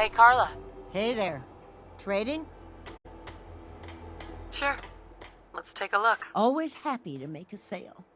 Hey, Carla. Hey there. Trading? Sure. Let's take a look. Always happy to make a sale.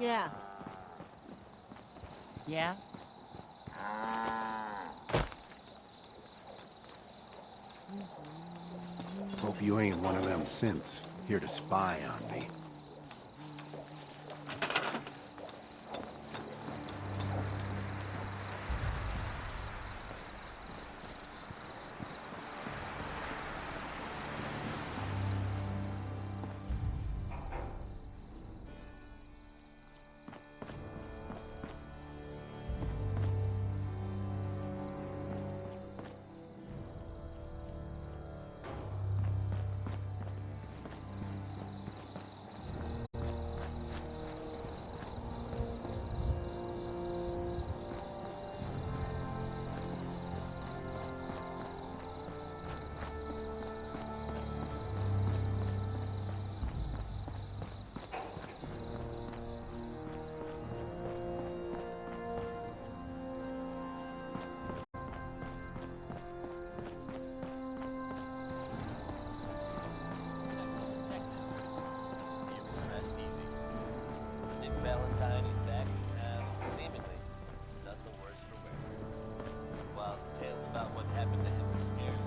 Yeah. Yeah? Hope you ain't one of them synths, here to spy on me. Valentine is back, and seemingly none the worse for wear. While tales about what happened to him were scarce,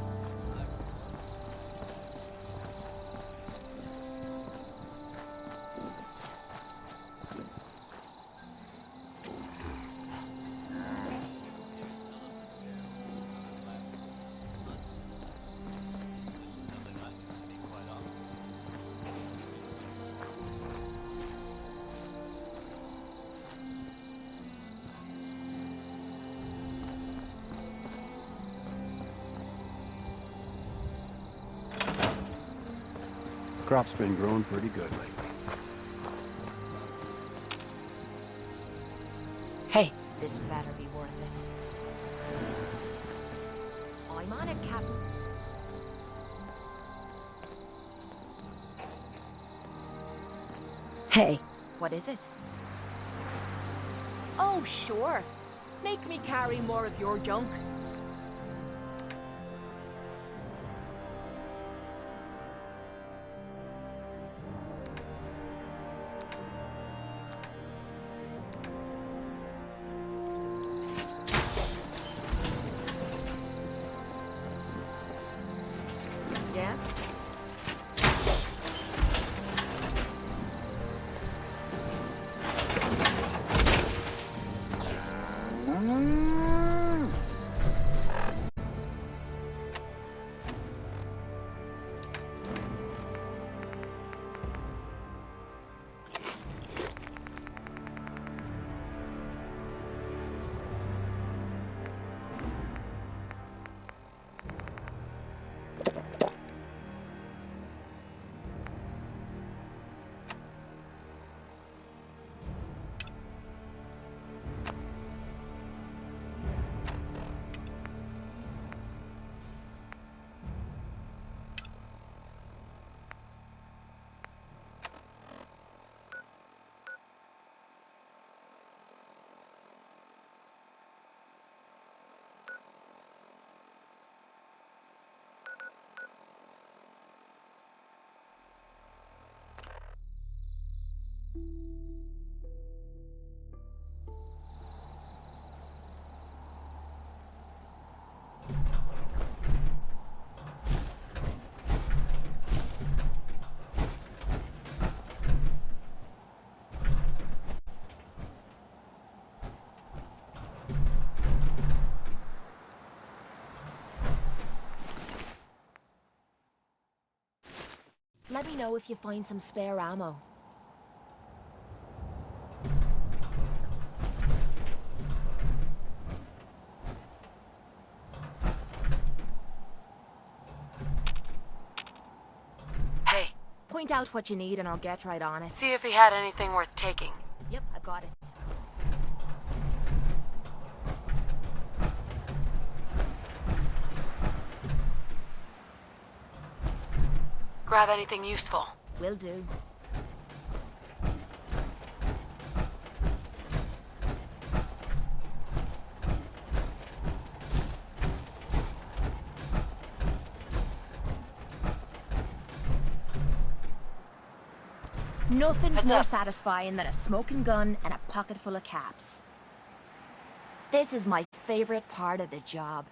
Crop's been growing pretty good lately. Hey, this better be worth it. I'm on it, Captain. Hey, What is it? Oh, sure. Make me carry more of your junk. yeah? Let me know if you find some spare ammo. Hey, Point out what you need and I'll get right on it. see if he had anything worth taking. Yep, I've got it. Grab anything useful. Will do. Nothing's Heads more up. satisfying than a smoking gun and a pocket full of caps. This is my favorite part of the job.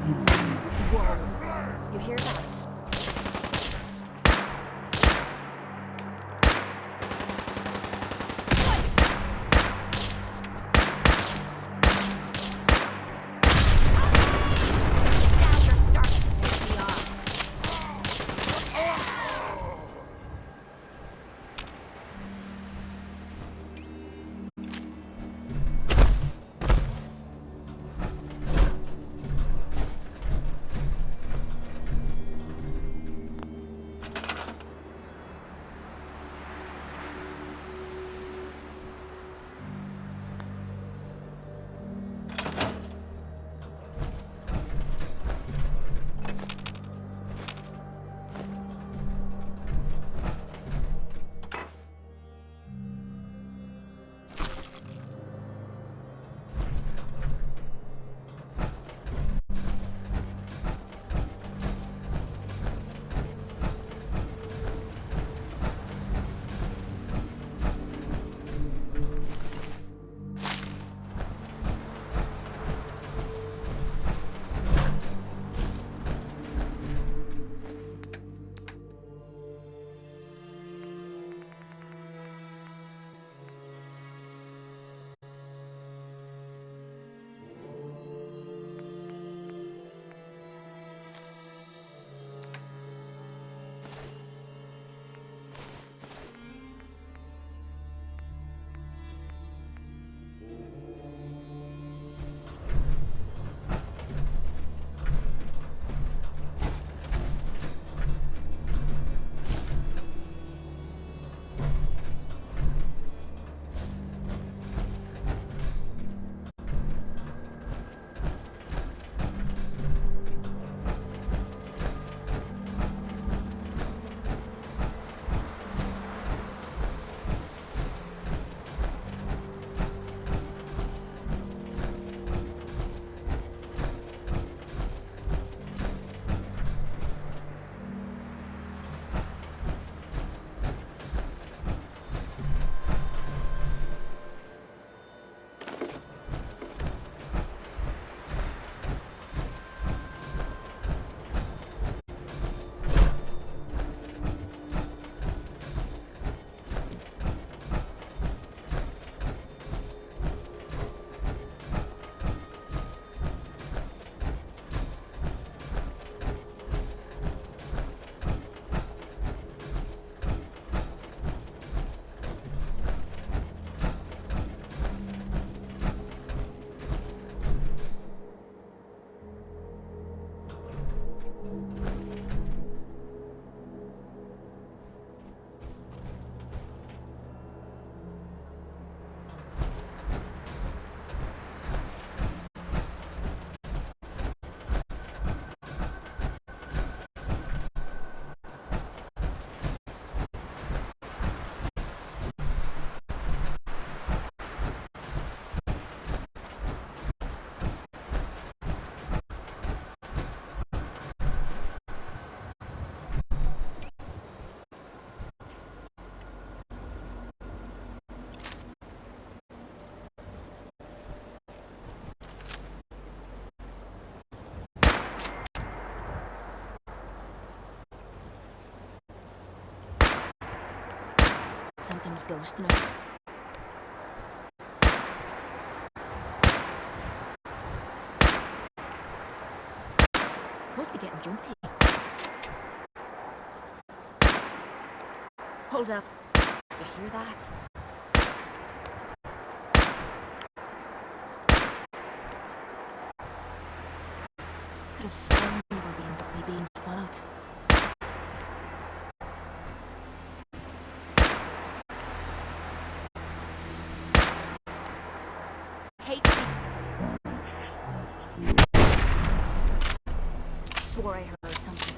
You hear that? Now you're starting to piss me off. Something's ghosting us. Must be getting jumpy. Hold up. You hear that? Could have sworn we were being followed. Hate me. Swore I heard something.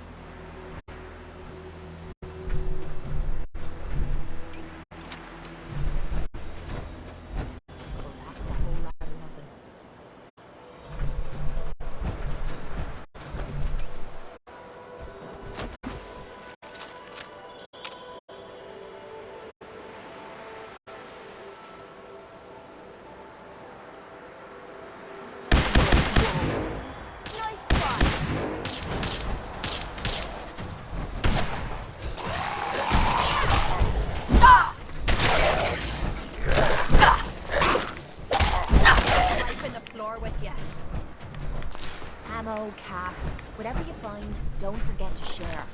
Well, that was a whole lot of nothing. Nice try. more with you. Ammo, caps, whatever you find, don't forget to share.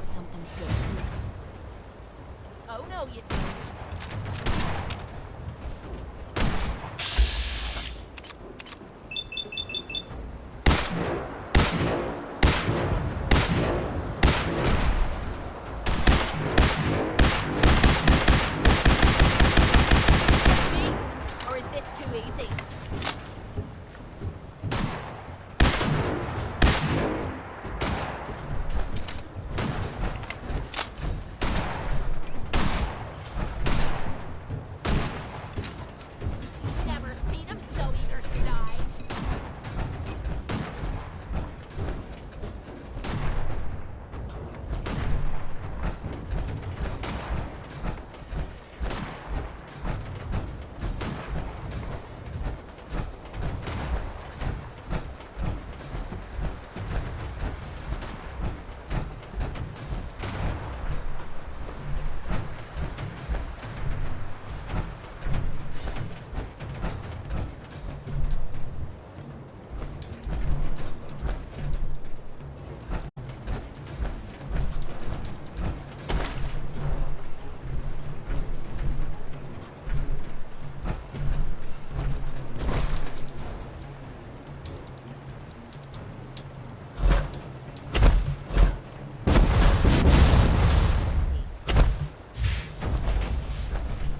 Something's built loose. Oh no, you don't. See? Or is this too easy? Never seen him so eager to die.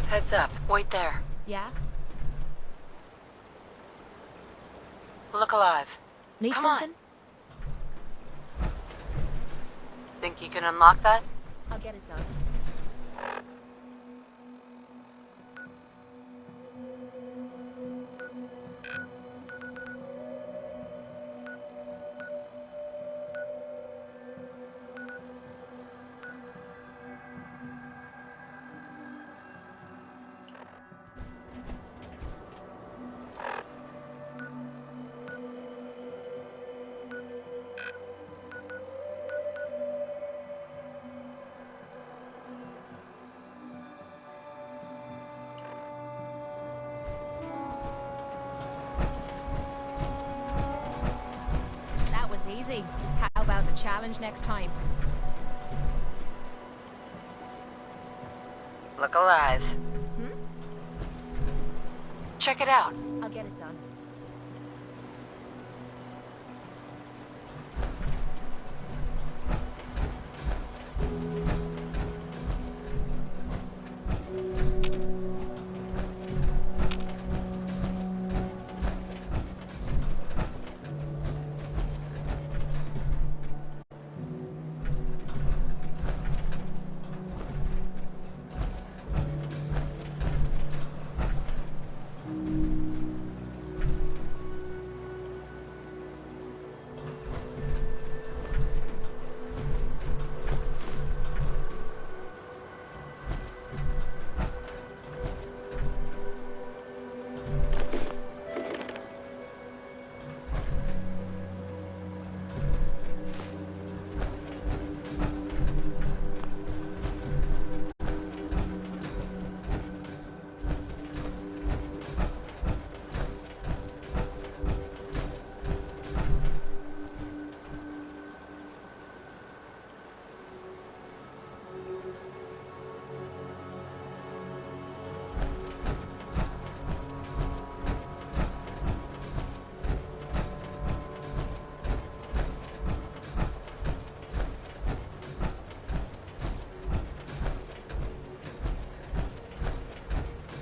Heads up. Wait there. Yeah? Look alive. Need Come on. something? Think you can unlock that? I'll get it done. That was easy. How about a challenge next time? Look alive. Check it out. I'll get it done.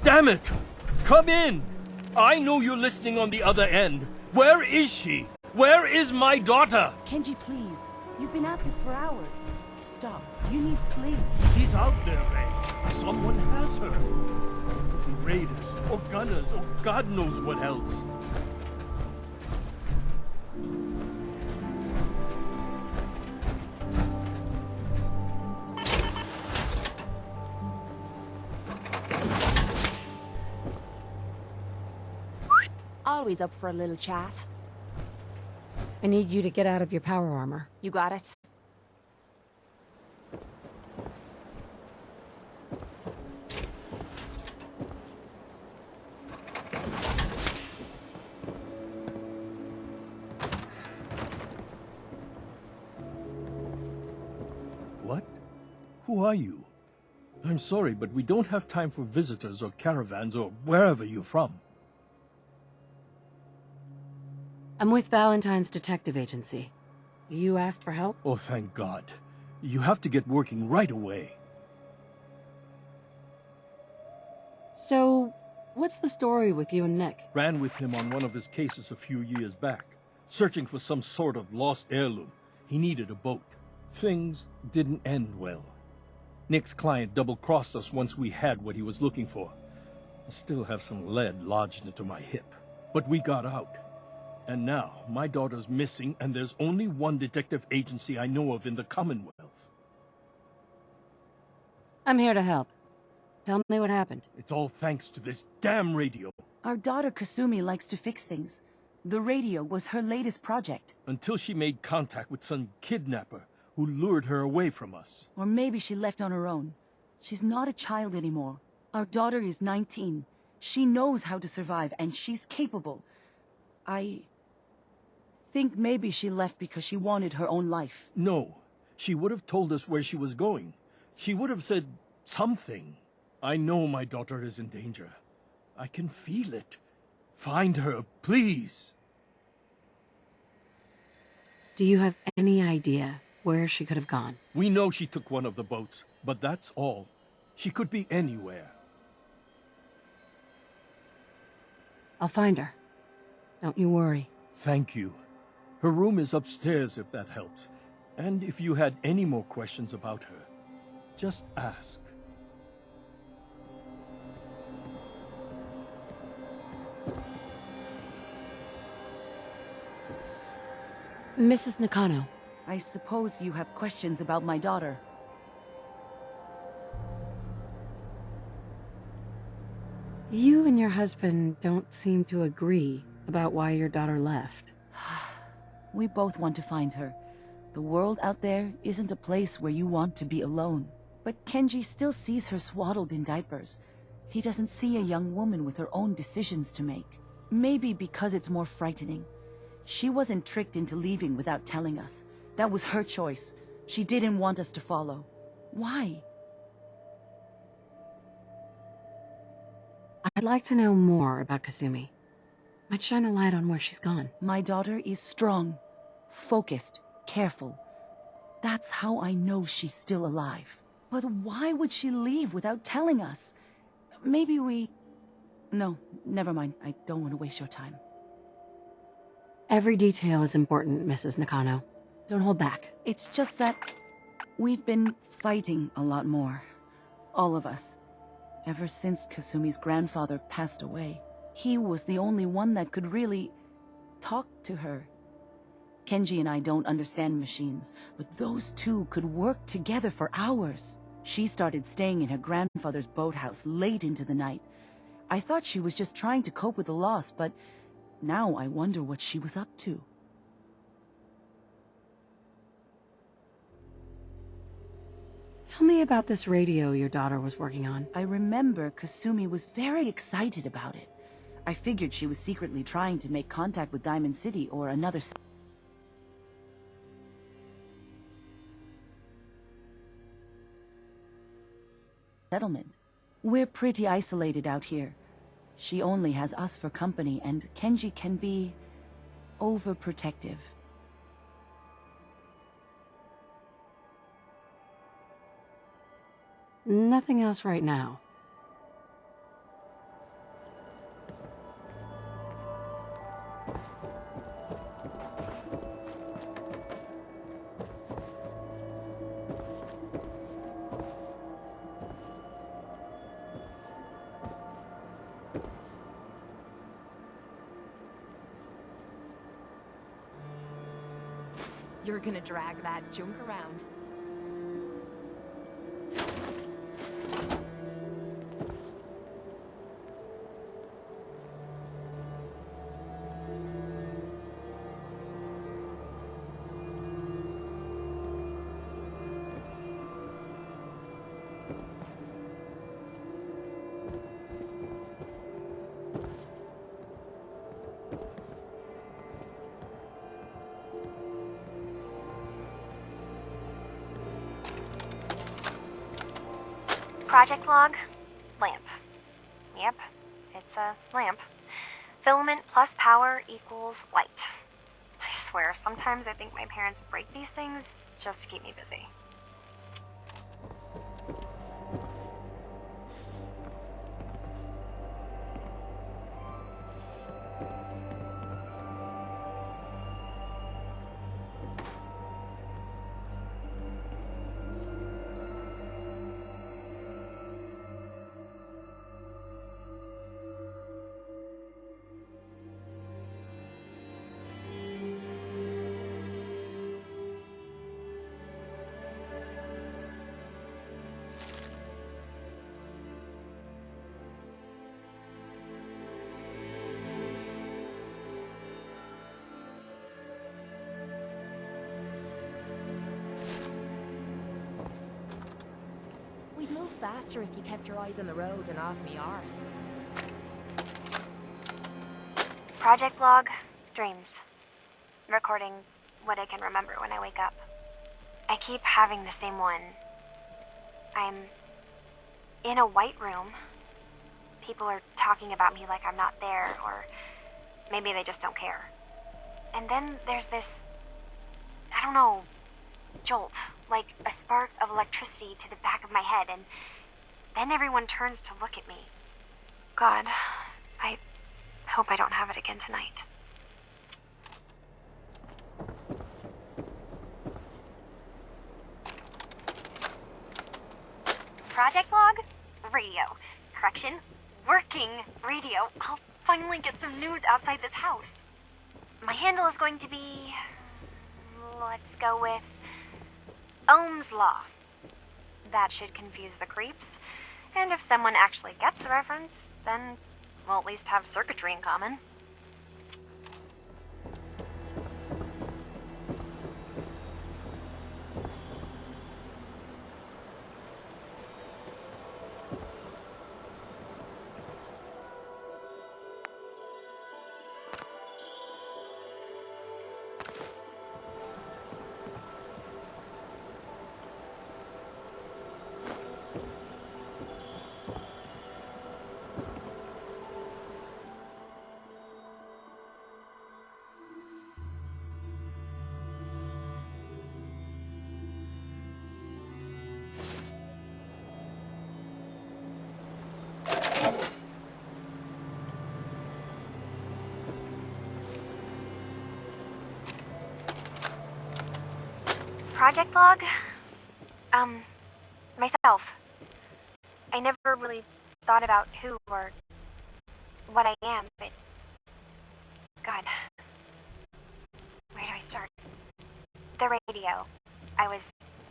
Damn it! Come in! I know you're listening on the other end. Where is she? Where is my daughter? Kenji, please. You've been at this for hours. Stop. You need sleep. She's out there, Ray. Someone has her. Could be raiders, or gunners, or God knows what else. always up for a little chat. I need you to get out of your power armor. You got it? What? Who are you? I'm sorry, but we don't have time for visitors or caravans or wherever you're from. I'm with Valentine's detective agency. You asked for help? Oh, thank God. You have to get working right away. So, what's the story with you and Nick? Ran with him on one of his cases a few years back, searching for some sort of lost heirloom. He needed a boat. Things didn't end well. Nick's client double-crossed us once we had what he was looking for. I still have some lead lodged into my hip. But we got out. And now, my daughter's missing, and there's only one detective agency I know of in the Commonwealth. I'm here to help. Tell me what happened. It's all thanks to this damn radio. Our daughter Kasumi likes to fix things. The radio was her latest project. Until she made contact with some kidnapper who lured her away from us. Or maybe she left on her own. She's not a child anymore. Our daughter is 19. She knows how to survive, and she's capable. I think maybe she left because she wanted her own life. No, she would have told us where she was going. She would have said something. I know my daughter is in danger. I can feel it. Find her, please. Do you have any idea where she could have gone? We know she took one of the boats, but that's all. She could be anywhere. I'll find her. Don't you worry. Thank you. Her room is upstairs if that helps. And if you had any more questions about her, just ask. Mrs. Nakano. I suppose you have questions about my daughter. You and your husband don't seem to agree about why your daughter left. We both want to find her. The world out there isn't a place where you want to be alone. But Kenji still sees her swaddled in diapers. He doesn't see a young woman with her own decisions to make. Maybe because it's more frightening. She wasn't tricked into leaving without telling us. That was her choice. She didn't want us to follow. Why? I'd like to know more about Kasumi. Might shine a light on where she's gone. My daughter is strong, focused, careful. That's how I know she's still alive. But why would she leave without telling us? Maybe we... No, never mind. I don't want to waste your time. Every detail is important, Mrs. Nakano. Don't hold back. It's just that we've been fighting a lot more. All of us. Ever since Kasumi's grandfather passed away. He was the only one that could really talk to her. Kenji and I don't understand machines, but those two could work together for hours. She started staying in her grandfather's boathouse late into the night. I thought she was just trying to cope with the loss, but now I wonder what she was up to. Tell me about this radio your daughter was working on. I remember Kasumi was very excited about it. I figured she was secretly trying to make contact with Diamond City or another settlement. We're pretty isolated out here. She only has us for company, and Kenji can be overprotective. Nothing else right now. You're gonna drag that junk around. Project log? Lamp. Yep, it's a lamp. Filament plus power equals light. I swear, sometimes I think my parents break these things just to keep me busy. We'd move faster if you kept your eyes on the road and off me arse. Project log, dreams. Recording what I can remember when I wake up. I keep having the same one. I'm in a white room. People are talking about me like I'm not there, or maybe they just don't care. And then there's this, I don't know, jolt, like a spark of electricity to the back of my head, and then everyone turns to look at me. God, I hope I don't have it again tonight. Project log? Radio. Correction, working radio. I'll finally get some news outside this house. My handle is going to be... let's go with... Ohm's Law. That should confuse the creeps. And if someone actually gets the reference, then we'll at least have circuitry in common. Project log? Myself. I never really thought about who or what I am, but... God. Where do I start? The radio. I was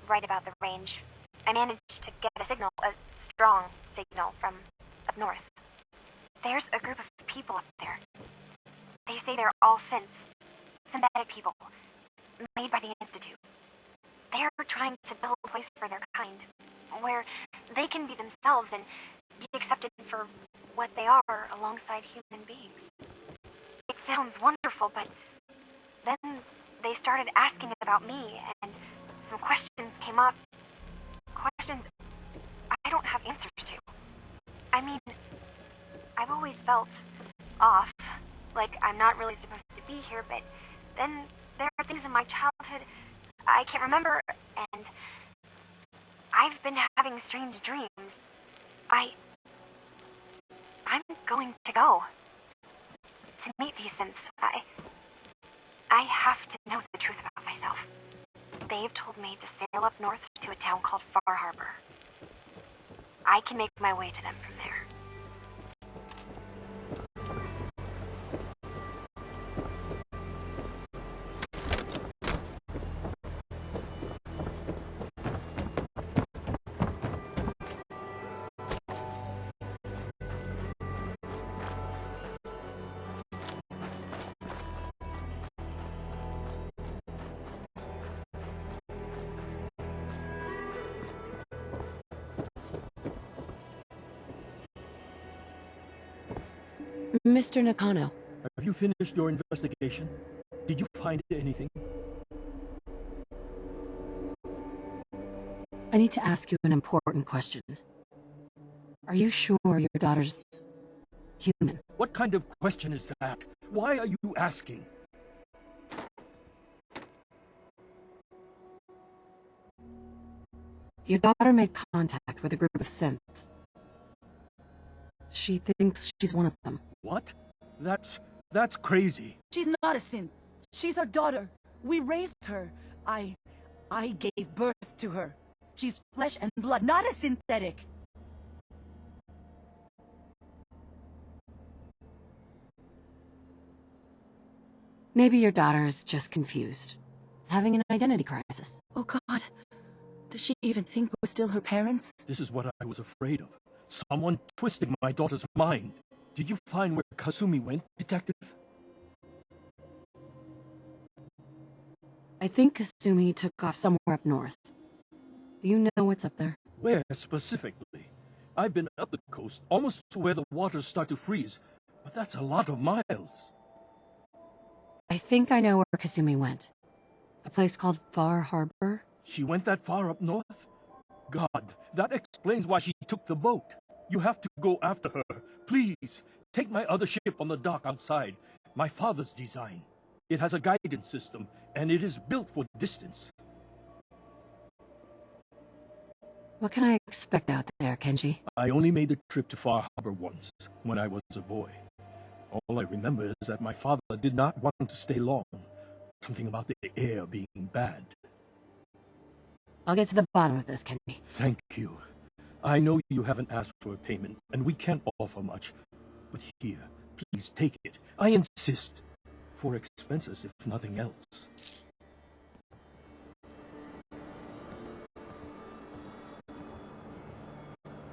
right about the range. I managed to get a signal, a strong signal from up north. There's a group of people up there. They say they're all synthetic people, made by the Institute. They're trying to build a place for their kind, where they can be themselves and be accepted for what they are alongside human beings. It sounds wonderful, but then they started asking about me, and some questions came up. Questions I don't have answers to. I mean, I've always felt off, like I'm not really supposed to be here, but then there are things in my childhood I can't remember, and I've been having strange dreams. I'm going to go to meet these synths. I have to know the truth about myself. They've told me to sail up north to a town called Far Harbor. I can make my way to them from there. Mr. Nakano. Have you finished your investigation? Did you find anything? I need to ask you an important question. Are you sure your daughter's human? What kind of question is that? Why are you asking? Your daughter made contact with a group of synths. She thinks she's one of them. What? That's crazy. She's not a synth. She's our daughter. We raised her. I gave birth to her. She's flesh and blood, not a synthetic. Maybe your daughter is just confused, having an identity crisis. Oh God. Does she even think we're still her parents? This is what I was afraid of. Someone twisting my daughter's mind. Did you find where Kasumi went, Detective? I think Kasumi took off somewhere up north. Do you know what's up there? Where specifically? I've been up the coast, almost to where the waters start to freeze, but that's a lot of miles. I think I know where Kasumi went. A place called Far Harbor? She went that far up north? God, that explains why she took the boat. You have to go after her. Please, take my other ship on the dock outside. My father's design. It has a guidance system, and it is built for distance. What can I expect out there, Kenji? I only made the trip to Far Harbor once, when I was a boy. All I remember is that my father did not want to stay long. Something about the air being bad. I'll get to the bottom of this, Kenji. Thank you. I know you haven't asked for a payment, and we can't offer much. But here, please take it. I insist. For expenses, if nothing else.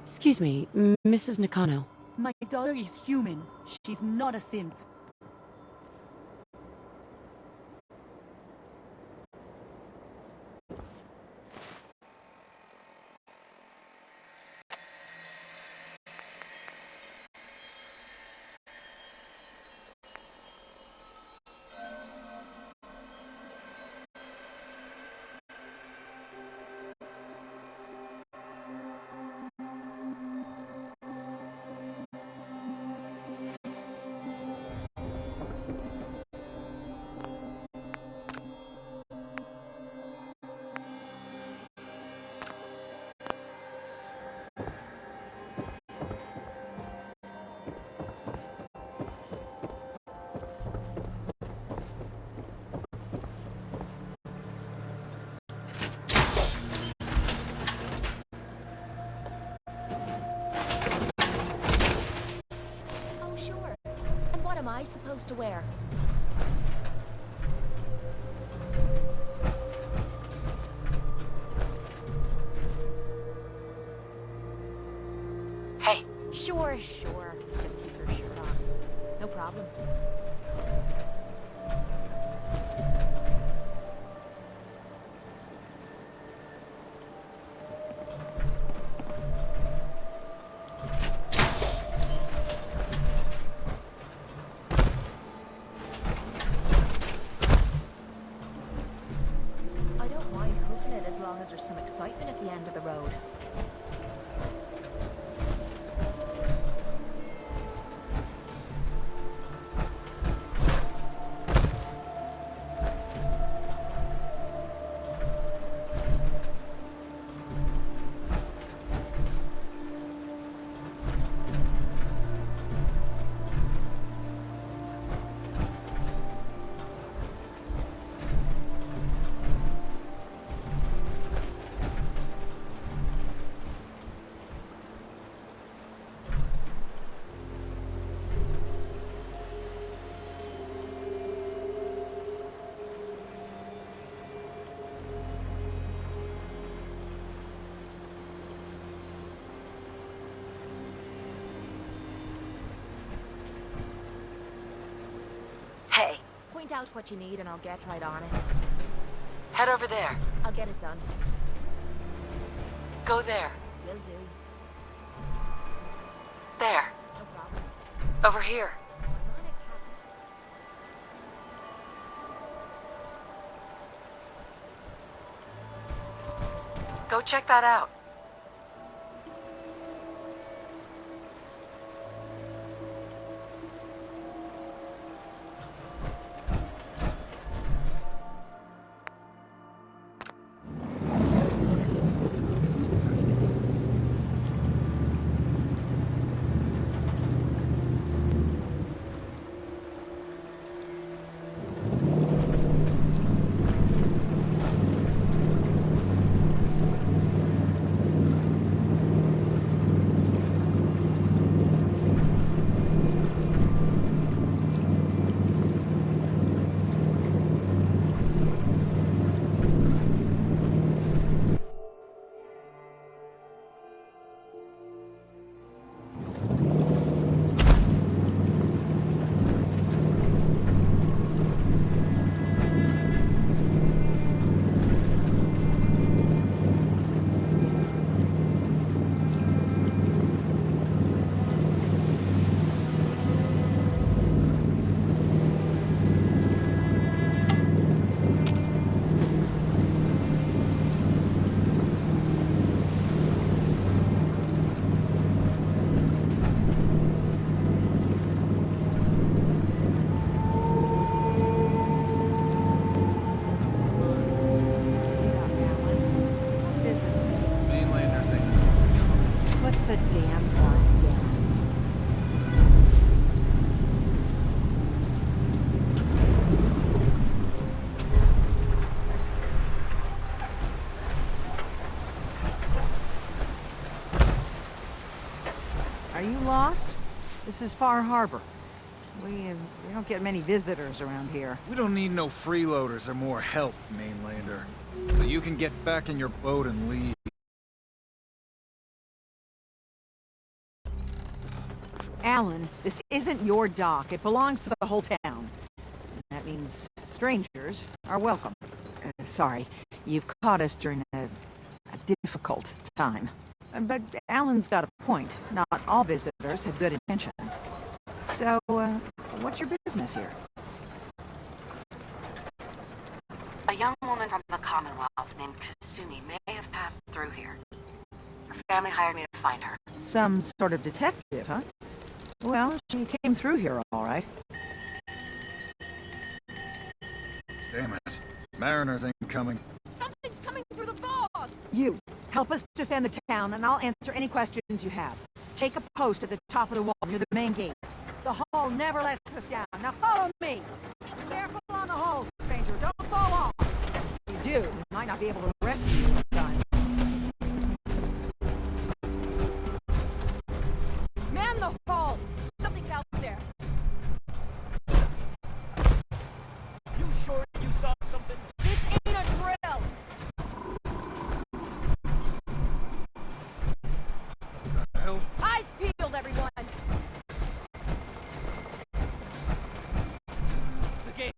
Excuse me, Mrs. Nakano. My daughter is human. She's not a synth. Oh, sure. And what am I supposed to wear? Hey. Sure. Just keep your shirt on. No problem. I don't mind hoofing it as long as there's some excitement at the end of the road. Hey. Point out what you need and I'll get right on it. Head over there. I'll get it done. Go there. Will do. There. No problem. Over here. I'm on it, Captain. Go check that out. lost? This is Far Harbor. We don't get many visitors around here. We don't need no freeloaders or more help, mainlander. So you can get back in your boat and leave. Alan, this isn't your dock. It belongs to the whole town. That means strangers are welcome. Sorry, you've caught us during a difficult time. But Alan's got a point. Not all visitors have good intentions. So, what's your business here? A young woman from the Commonwealth named Kasumi may have passed through here. Her family hired me to find her. Some sort of detective, huh? Well, she came through here all right. Damn it. Mariners ain't coming. Something's coming through the fog! You, help us defend the town, and I'll answer any questions you have. Take a post at the top of the wall near the main gate. The hull never lets us down. Now follow me! Careful on the hull, stranger. Don't fall off! If you do, we might not be able to rescue you in time. Man the hull! Something's out there! You sure you saw something? This ain't a drill! The hell? Eyes peeled, everyone! The gate!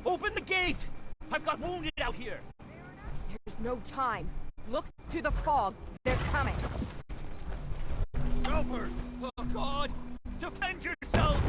Open the gate! I've got wounded out here! There's no time. Look to the fog. They're coming. Helpers! Oh, God! Defend yourselves!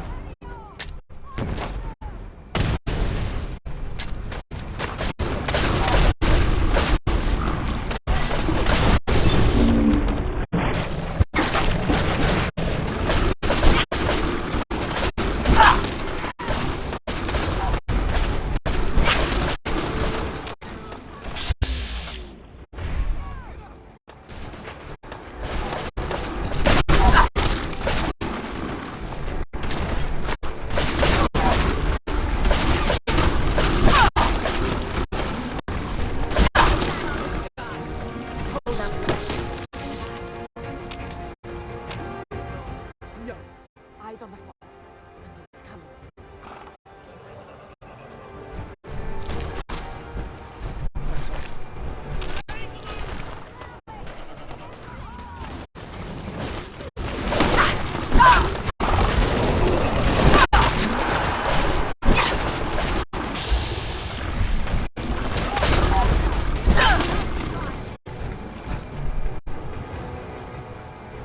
No. Eyes on the fog. Something's coming.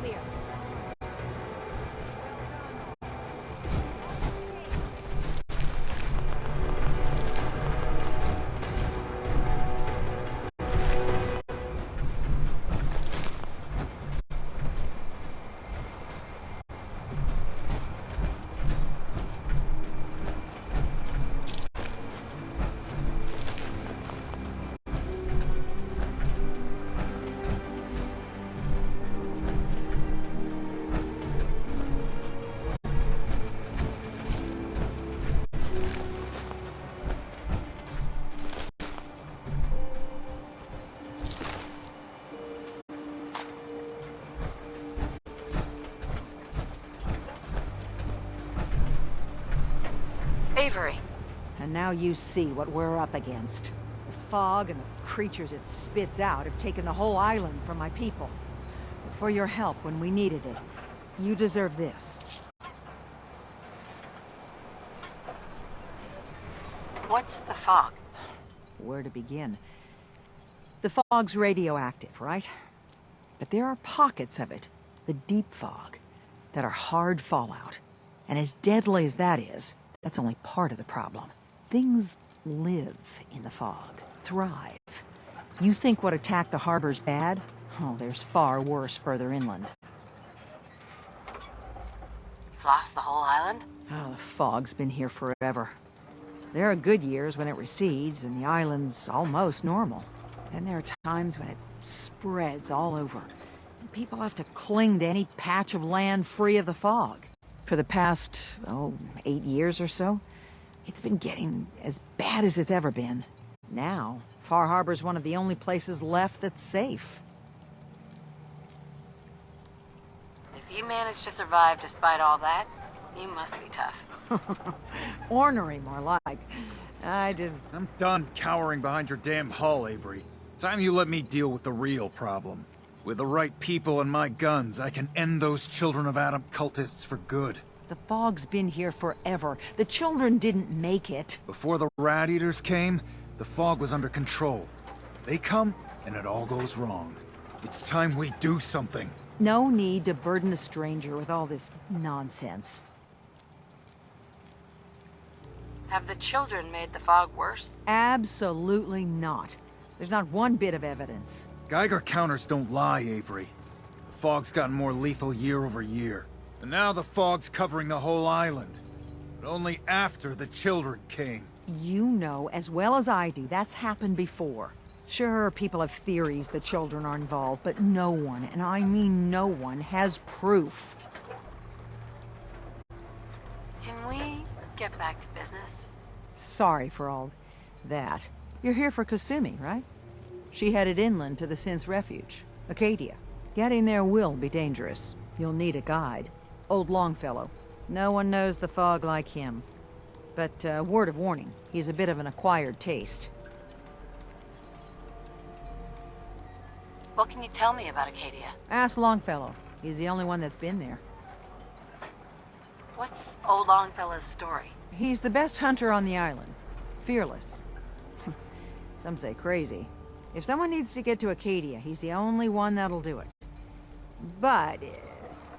Clear. Avery. And now you see what we're up against. The fog and the creatures it spits out have taken the whole island from my people. But for your help when we needed it, you deserve this. What's the fog? Where to begin? The fog's radioactive, right? But there are pockets of it, the deep fog, that are hard fallout. And as deadly as that is, that's only part of the problem. Things live in the fog, thrive. You think what attacked the harbor's bad? Oh, there's far worse further inland. You've lost the whole island? Oh, the fog's been here forever. There are good years when it recedes and the island's almost normal. Then there are times when it spreads all over. And people have to cling to any patch of land free of the fog. For the past, 8 years or so, it's been getting as bad as it's ever been. Now, Far Harbor's one of the only places left that's safe. If You managed to survive despite all that? You must be tough. Ornery, more like. I'm done cowering behind your damn hull, Avery. Time you let me deal with the real problem. With the right people and my guns, I can end those Children of Adam cultists for good. The fog's been here forever. The children didn't make it. Before the Rat Eaters came, the fog was under control. They come, and it all goes wrong. It's time we do something. No need to burden a stranger with all this nonsense. Have the children made the fog worse? Absolutely not. There's not one bit of evidence. Geiger counters don't lie, Avery. The fog's gotten more lethal year over year. And now the fog's covering the whole island. But only after the children came. You know as well as I do that's happened before. Sure, people have theories the children are involved, but no one, and I mean no one, has proof. Can we get back to business? Sorry for all that. You're here for Kasumi, right? She headed inland to the Synth Refuge, Acadia. Getting there will be dangerous. You'll need a guide. Old Longfellow. No one knows the fog like him. But, word of warning, he's a bit of an acquired taste. What can you tell me about Acadia? Ask Longfellow. He's the only one that's been there. What's old Longfellow's story? He's the best hunter on the island. Fearless. Some say crazy. If someone needs to get to Acadia, he's the only one that'll do it. But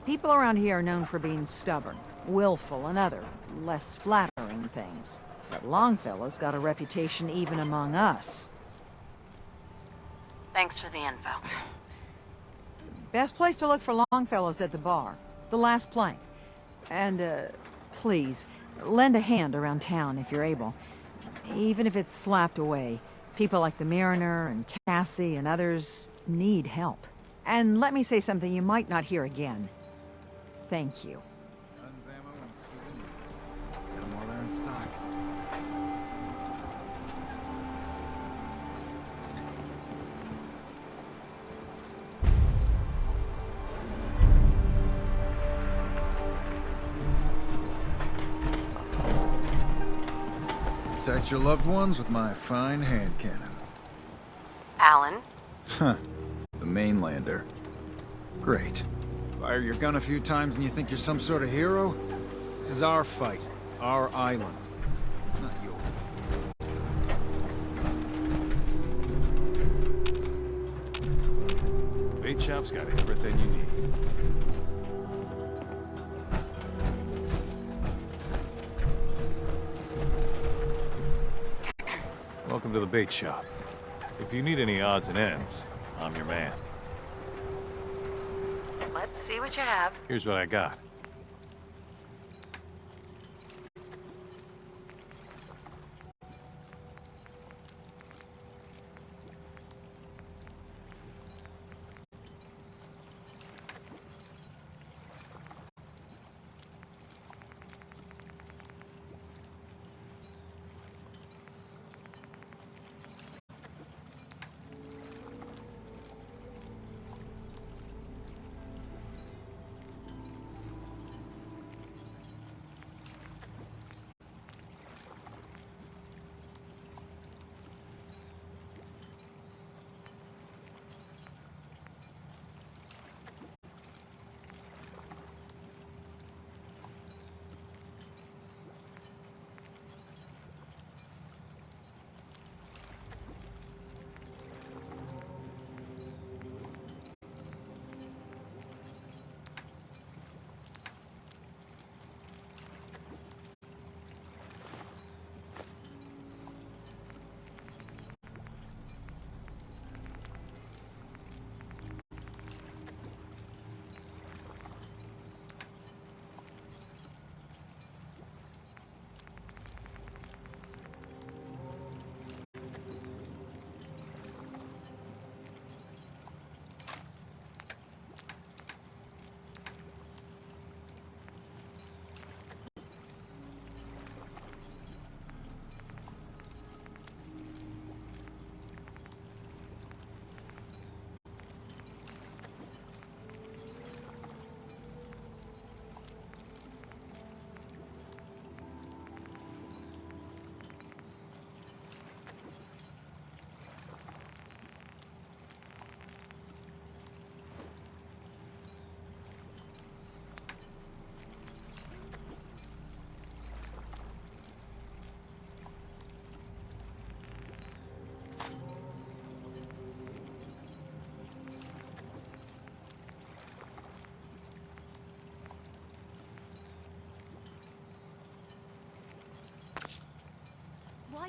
people around here are known for being stubborn, willful, and other, less flattering things. But Longfellow's got a reputation even among us. Thanks for the info. Best place to look for Longfellow's at the bar. The last plank. And, please, lend a hand around town if you're able. Even if it's slapped away. People like the Mariner and Cassie and others need help. And let me say something you might not hear again. Thank you. Guns, ammo, and souvenirs. Get 'em while they're in stock. Protect your loved ones with my fine hand cannons. Alan? Huh. The mainlander. Great. Fire your gun a few times and you think you're some sort of hero? This is our fight. Our island. Not yours. Bait shop's got everything you need. Welcome to the bait shop. If you need any odds and ends, I'm your man. Let's see what you have. Here's what I got.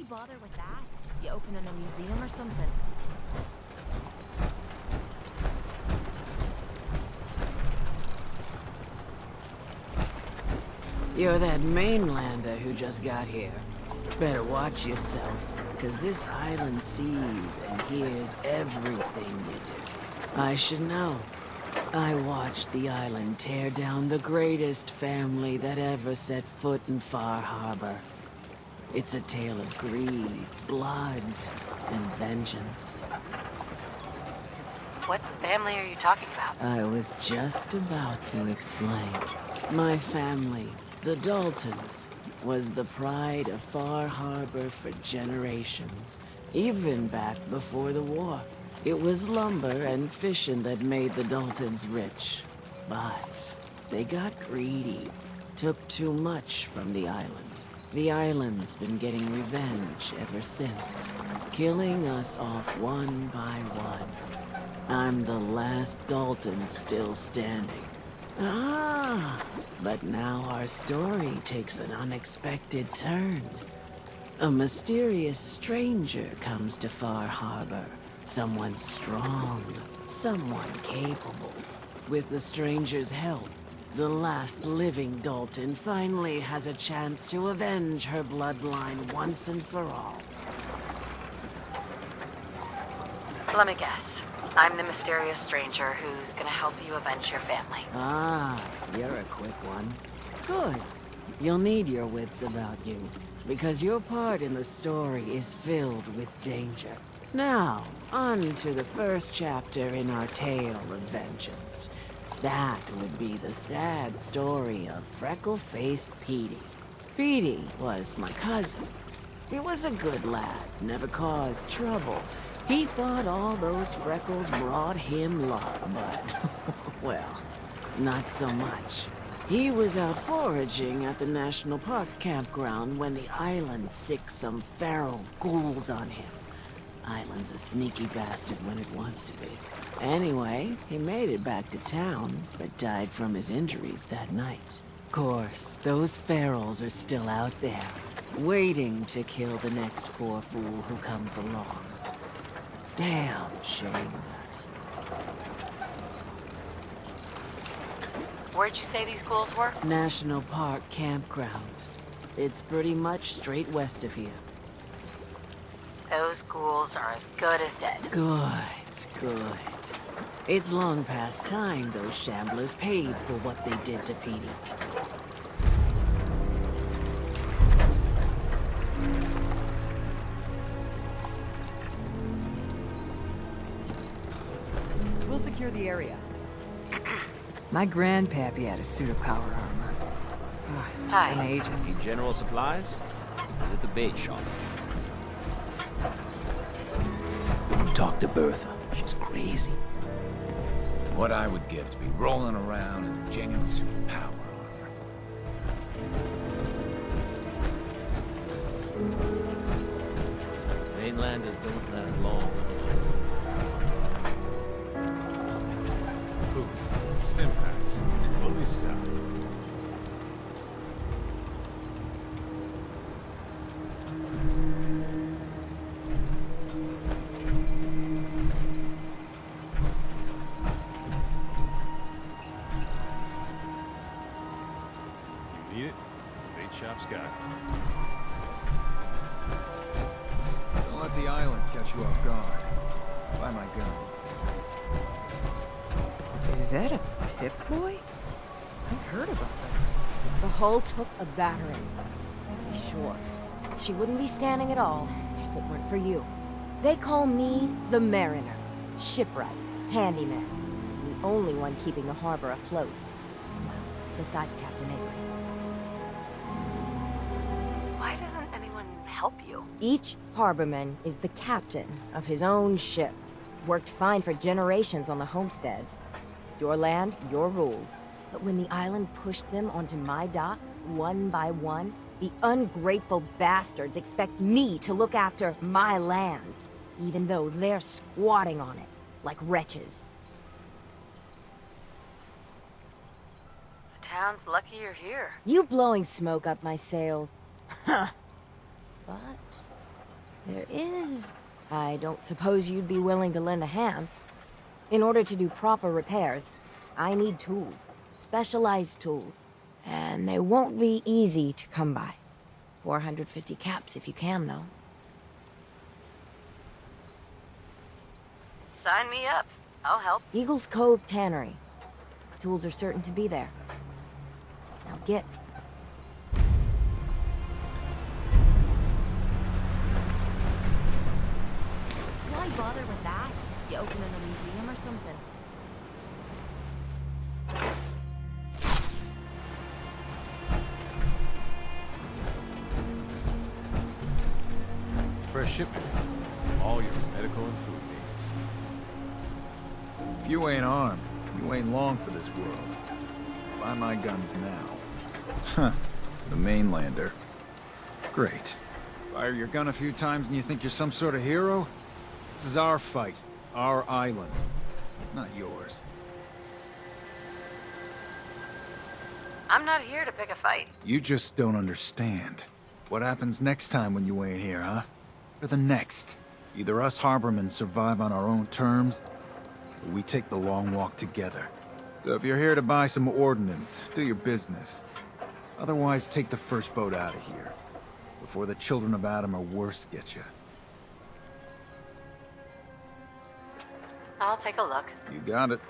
bother with that? You opening a museum or something? You're that mainlander who just got here. Better watch yourself, because this island sees and hears everything you do. I should know. I watched the island tear down the greatest family that ever set foot in Far Harbor. It's a tale of greed, blood, and vengeance. What family are you talking about? I was just about to explain. My family, the Daltons, was the pride of Far Harbor for generations, even back before the war. It was lumber and fishing that made the Daltons rich. But they got greedy, took too much from the island. The island's been getting revenge ever since, killing us off one by one. I'm the last Dalton still standing. Ah, but now our story takes an unexpected turn. A mysterious stranger comes to Far Harbor. Someone strong, someone capable. With the stranger's help, the last living Dalton finally has a chance to avenge her bloodline once and for all. Let me guess. I'm the mysterious stranger who's gonna help you avenge your family. Ah, you're a quick one. Good. You'll need your wits about you, because your part in the story is filled with danger. Now, on to the first chapter in our tale of vengeance. That would be the sad story of freckle-faced Petey. Petey was my cousin. He was a good lad, never caused trouble. He thought all those freckles brought him luck, but, well, not so much. He was out foraging at the National Park campground when the island sicked some feral ghouls on him. Island's a sneaky bastard when it wants to be. Anyway, he made it back to town, but died from his injuries that night. Course, those ferals are still out there, waiting to kill the next poor fool who comes along. Damn shame that. Where'd you say these ghouls were? National Park campground. It's pretty much straight west of here. Those ghouls are as good as dead. Good. It's long past time those shamblers paid for what they did to Petey. We'll secure the area. My grandpappy had a suit of power armor. Hi. It's been ages. Need general supplies? Is it the bait shop? Don't talk to Bertha. She's crazy. What I would give to be rolling around in a genuine suit of power armor. Mainlanders don't last long. Food, stim packs, fully stocked. You need it? The bait shop's got it. Don't let the island catch you off guard. Buy my guns. Is that a Pip-Boy? I've heard about those. The hull took a battering, to be sure. She wouldn't be standing at all if it weren't for you. They call me the Mariner, shipwright, handyman, the only one keeping the harbor afloat. Well, beside Captain Avery. Why doesn't anyone help you? Each harborman is the captain of his own ship. Worked fine for generations on the homesteads. Your land, your rules. But when the island pushed them onto my dock, one by one, the ungrateful bastards expect me to look after my land, even though they're squatting on it, like wretches. The town's lucky you're here. You blowing smoke up my sails. Huh. But There is. I don't suppose you'd be willing to lend a hand. In order to do proper repairs, I need tools. Specialized tools. And they won't be easy to come by. 450 caps if you can, though. Sign me up. I'll help. Eagle's Cove Tannery. Tools are certain to be there. Now get. Why bother with that? You open in a museum or something? Fresh shipment. All your medical and food needs. If you ain't armed, you ain't long for this world. Buy my guns now. Huh. The mainlander. Great. Fire your gun a few times and you think you're some sort of hero? This is our fight. Our island. Not yours. I'm not here to pick a fight. You just don't understand. What happens next time when you ain't here, huh? Or the next? Either us harbormen survive on our own terms, or we take the long walk together. So if you're here to buy some ordnance, do your business. Otherwise, take the first boat out of here, before the children of Adam or worse get you. I'll take a look. You got it.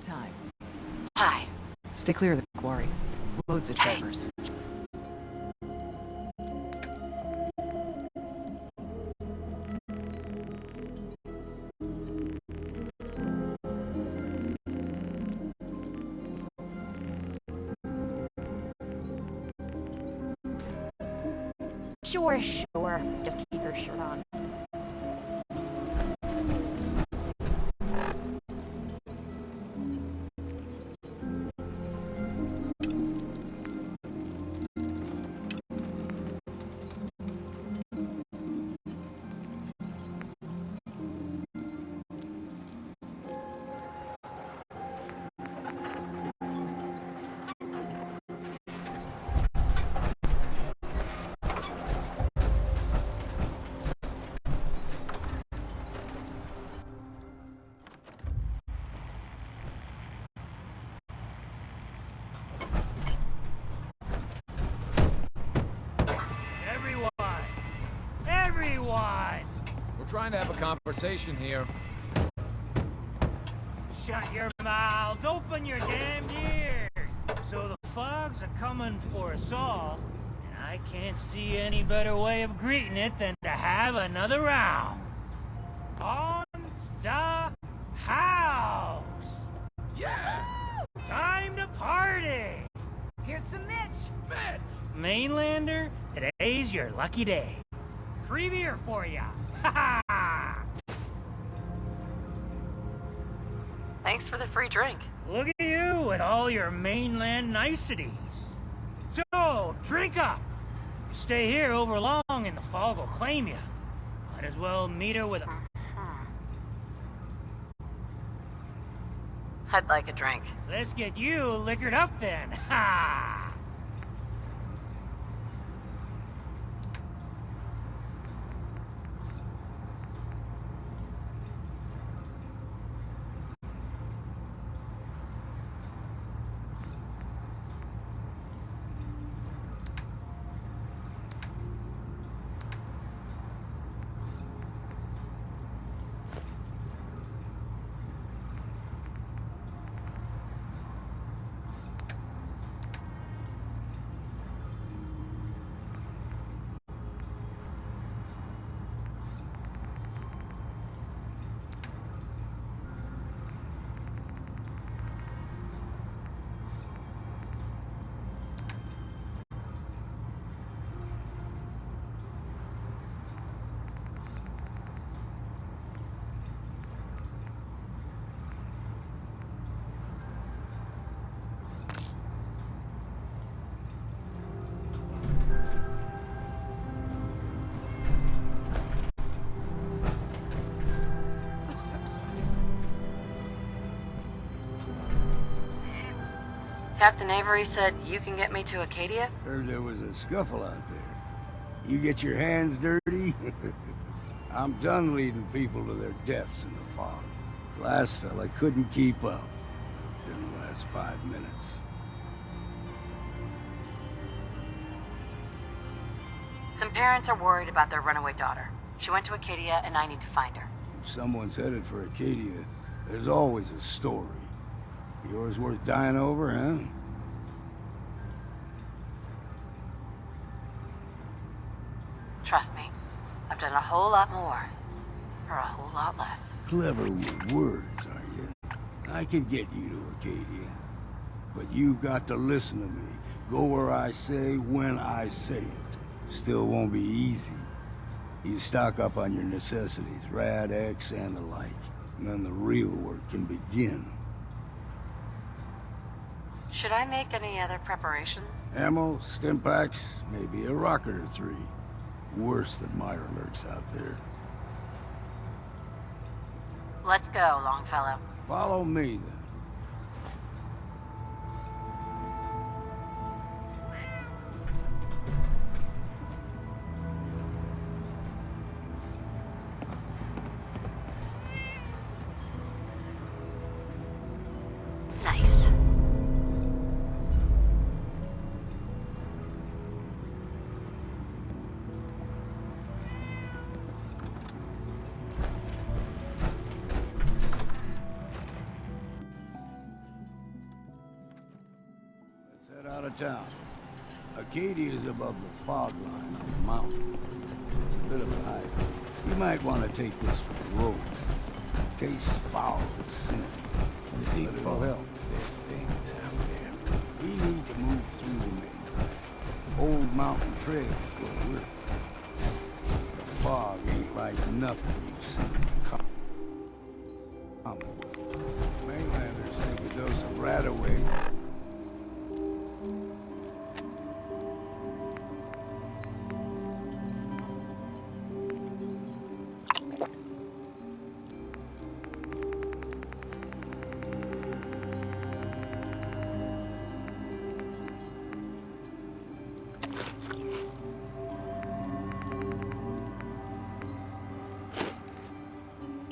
Time. Hi. Stay clear of the quarry. Loads of trappers. Sure. Just keep your shirt on. We're trying to have a conversation here. Shut your mouths, open your damned ears! So the fogs are coming for us all, and I can't see any better way of greeting it than to have another round. On the house! Yeah! Time to party! Here's some Mitch! Mainlander, today's your lucky day. Free beer for ya! Ha ha! Thanks for the free drink. Look at you with all your mainland niceties. So, drink up. You stay here over long and the fog will claim you. Might as well meet her with a... I'd like a drink. Let's get you liquored up then. Ha! Captain Avery said you can get me to Acadia? Heard there was a scuffle out there. You get your hands dirty? I'm done leading people to their deaths in the fog. Last fella couldn't keep up. Didn't last 5 minutes. Some parents are worried about their runaway daughter. She went to Acadia and I need to find her. If someone's headed for Acadia, there's always a story. Yours worth dying over, huh? Trust me, I've done a whole lot more for a whole lot less. Clever with words, are you? I can get you to Acadia. But you've got to listen to me. Go where I say, when I say it. Still won't be easy. You stock up on your necessities, Rad X and the like. And then the real work can begin. Should I make any other preparations? Ammo, stim packs, maybe a rocket or 3. Worse than Meyer lurks out there. Let's go, Longfellow. Follow me, then. Nice. Let's head out of town. Acadia is above the fog line on the mountain. It's a bit of a hike. You might want to take this for the road. Case foul as sin. The deep fog. Help. There's things out there. We need to move through the main. Old mountain trail is where we're. The fog ain't like nothing you've seen in Commonwealth. Mainlanders think a dose of Radaway.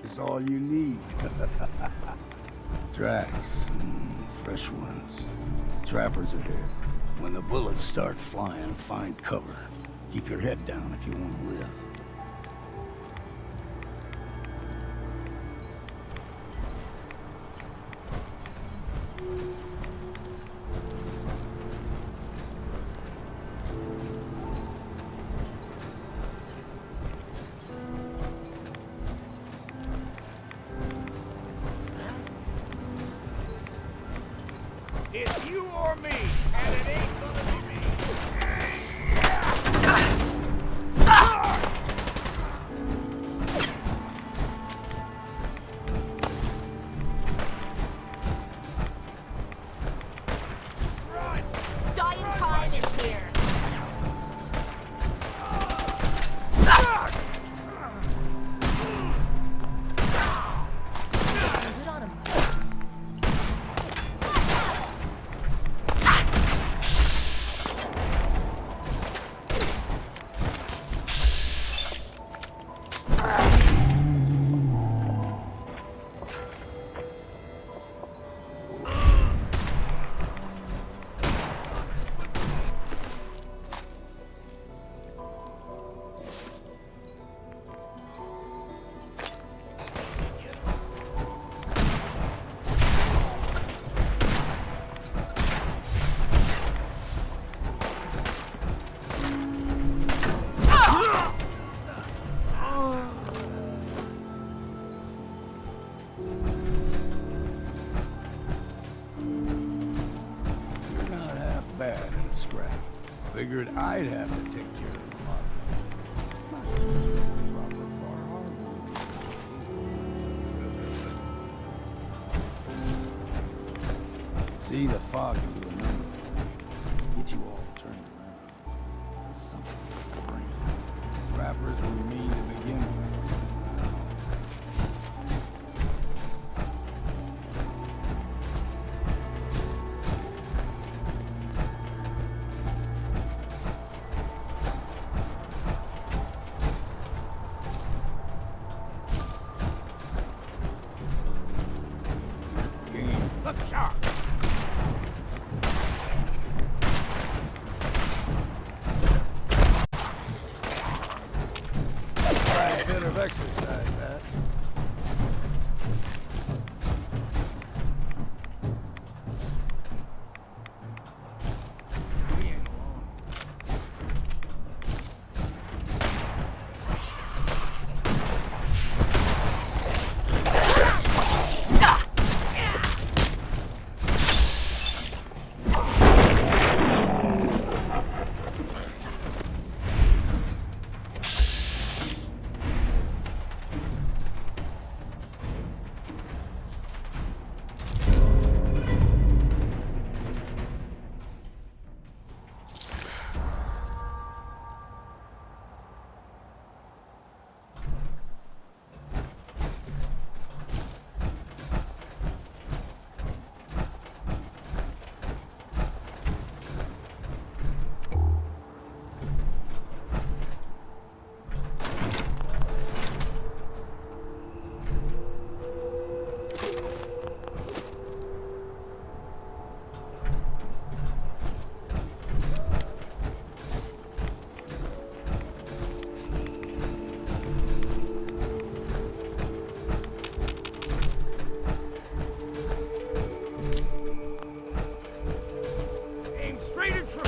Is all you need. Tracks. Fresh ones. Trappers ahead. When the bullets start flying, find cover. Keep your head down if you want to live. It's you or me, and it ain't gonna be me. scrap. Figured I'd have to take care of the lot. Not just proper far harbor. See, the fog can do a number. Get you all turned around. There's something in the brain. Rappers were mean to begin with. Look sharp! Right, bit of exercise, that. Aim straight and true!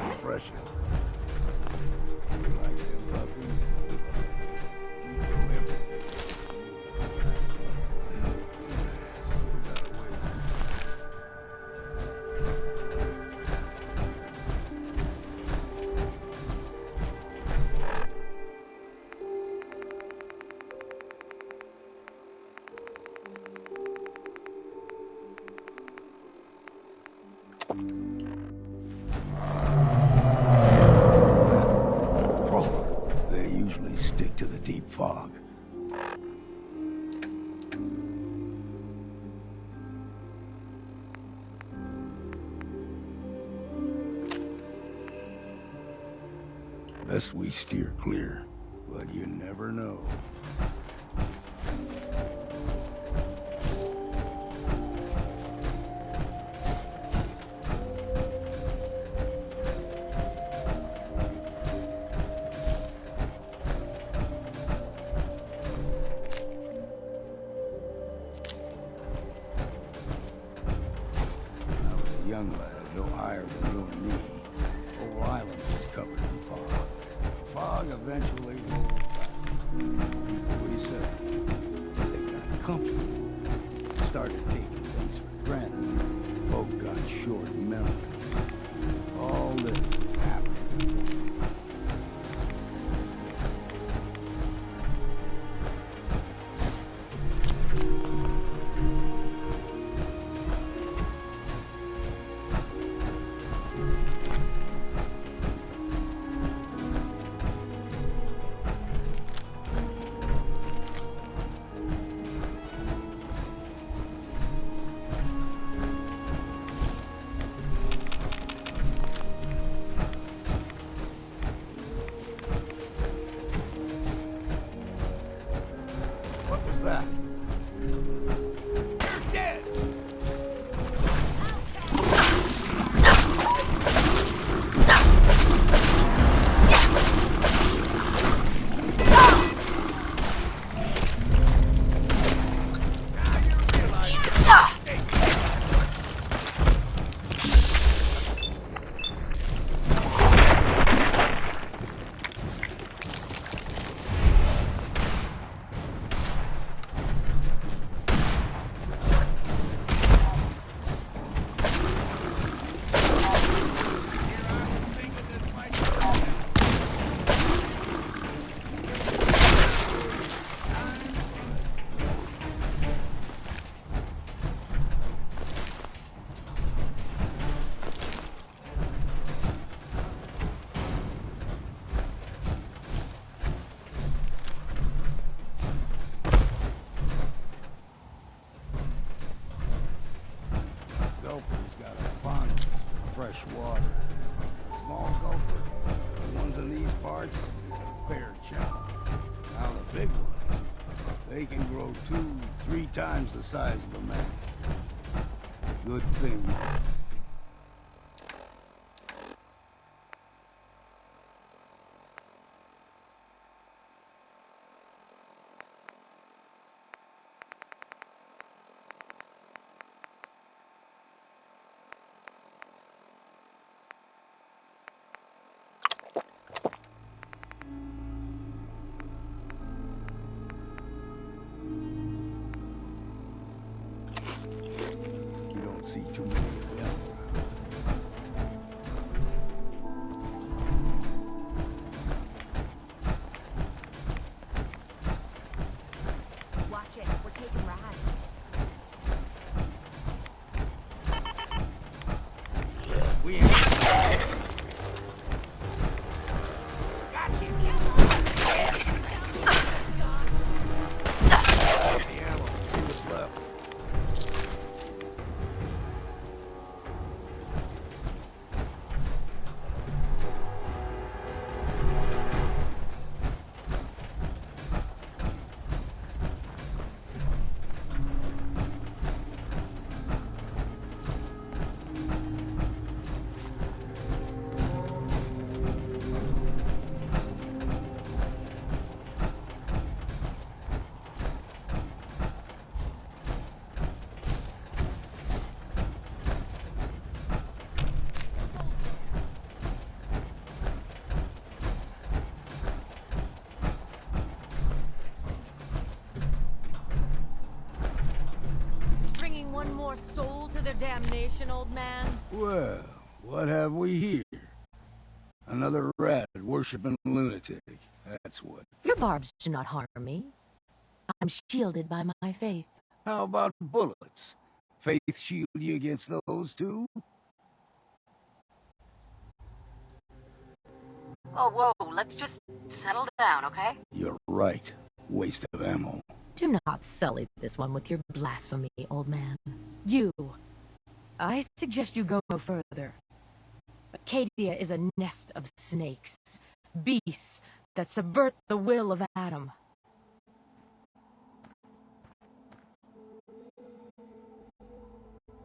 Refreshing. Like them puppies? We know everything. Still got a ways to go. They usually stick to the deep fog. Best we steer clear, but you never know. I was a young lad, no higher than you and me. Whole island was covered in fog. Fog eventually rolled back. What do you say? They got comfortable. Started taking things for granted. Folk got short memories. All this has happened before. gulper's got a fondness for fresh water. The small gulper, the ones in these parts, is a fair challenge. Now the big ones, they can grow 2-3 times the size of a man. Good thing. You don't see too many of them. Watch it. We're taking rats. We ain't. Stringing one more soul to their damnation, old man. Well, what have we here? Another rat worshipping lunatic. That's what. Your barbs do not harm me. I'm shielded by my faith. How about bullets? Faith shield you against those too? Oh, whoa, let's just settle down, okay? You're right. Waste of ammo. Do not sully this one with your blasphemy, old man. You. I suggest you go no further. Acadia is a nest of snakes. Beasts that subvert the will of Adam.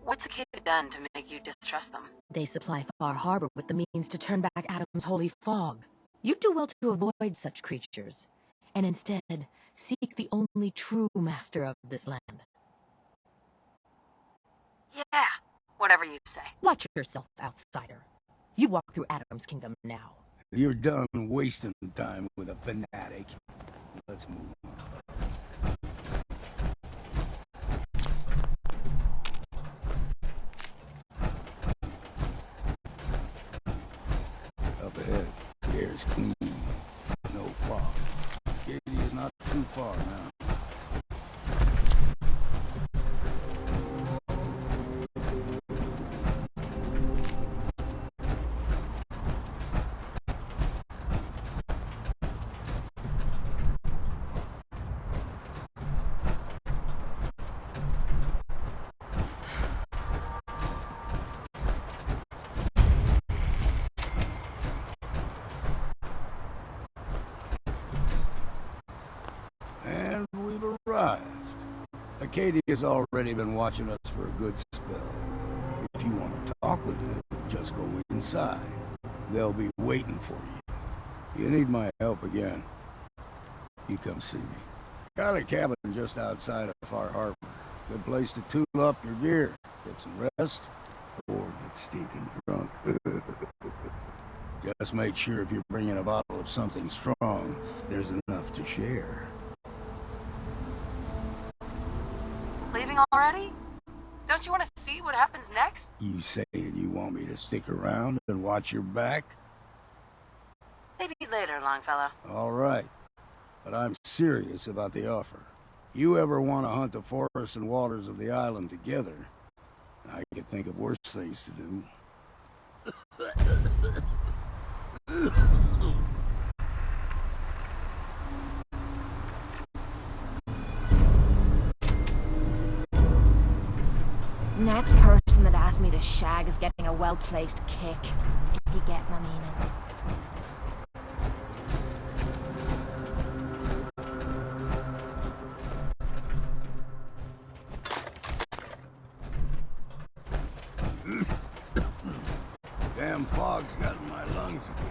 What's Cait done to make you distrust them? They supply Far Harbor with the means to turn back Adam's holy fog. You do well to avoid such creatures, and instead seek the only true master of this land. Yeah, whatever you say. Watch yourself, outsider. You walk through Adam's kingdom now. You're done wasting time with a fanatic. Let's move on. Up ahead, the air's clean. No fog. Katie is not too far now. And we've arrived. Acadia's already been watching us for a good spell. If you want to talk with them, just go inside. They'll be waiting for you. If you need my help again, you come see me. Got a cabin just outside of Far Harbor. Good place to tool up your gear, get some rest, or get stinking drunk. Just make sure if you're bringing a bottle of something strong, there's enough to share. Leaving already? Don't you want to see what happens next? You saying you want me to stick around and watch your back? Maybe later, Longfellow. All right. But I'm serious about the offer. You ever want to hunt the forests and waters of the island together, I could think of worse things to do. Next person that asks me to shag is getting a well-placed kick. If you get my meaning. Damn fog's got in my lungs again.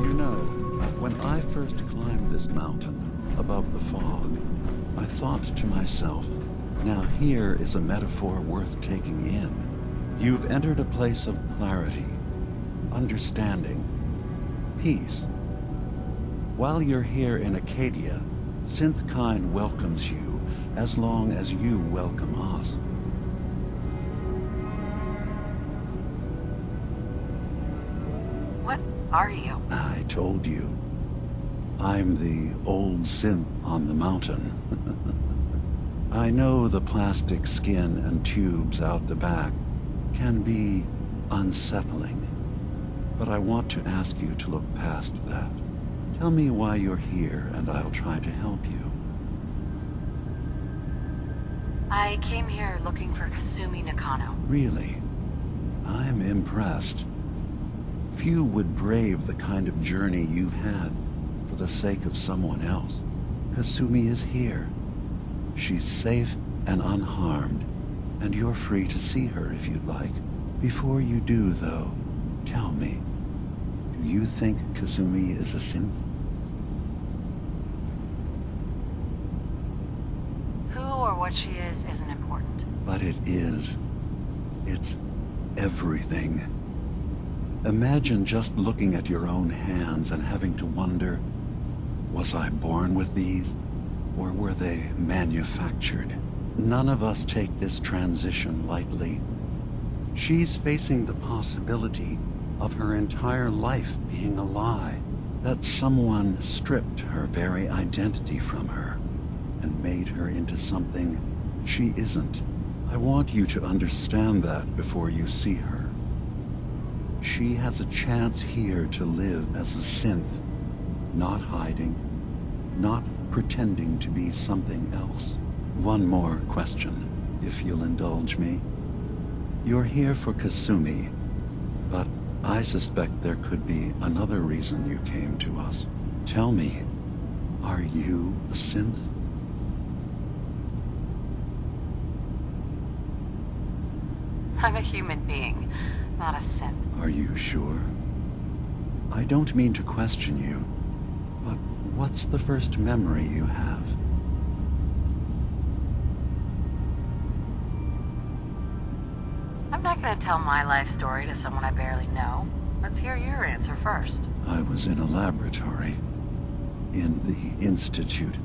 You know, when I first climbed this mountain above the fog, I thought to myself, now here is a metaphor worth taking in. You've entered a place of clarity, understanding, peace. While you're here in Acadia, Synthkind welcomes you as long as you welcome us. What are you? I told you. I'm the old synth on the mountain. I know the plastic skin and tubes out the back can be unsettling, but I want to ask you to look past that. Tell me why you're here, and I'll try to help you. I came here looking for Kasumi Nakano. Really? I'm impressed. Few would brave the kind of journey you've had for the sake of someone else. Kasumi is here. She's safe and unharmed, and you're free to see her if you'd like. Before you do, though, tell me, do you think Kasumi is a synth? Who or what she is isn't important. But it is. It's everything. Imagine just looking at your own hands and having to wonder, was I born with these, or were they manufactured? None of us take this transition lightly. She's facing the possibility of her entire life being a lie, that someone stripped her very identity from her and made her into something she isn't. I want you to understand that before you see her. She has a chance here to live as a synth, not hiding, not pretending to be something else. One more question, if you'll indulge me. You're here for Kasumi, but I suspect there could be another reason you came to us. Tell me, are you a synth? I'm a human being, not a synth. Are you sure? I don't mean to question you, but what's the first memory you have? I'm not gonna tell my life story to someone I barely know. Let's hear your answer first. I was in a laboratory, in the Institute.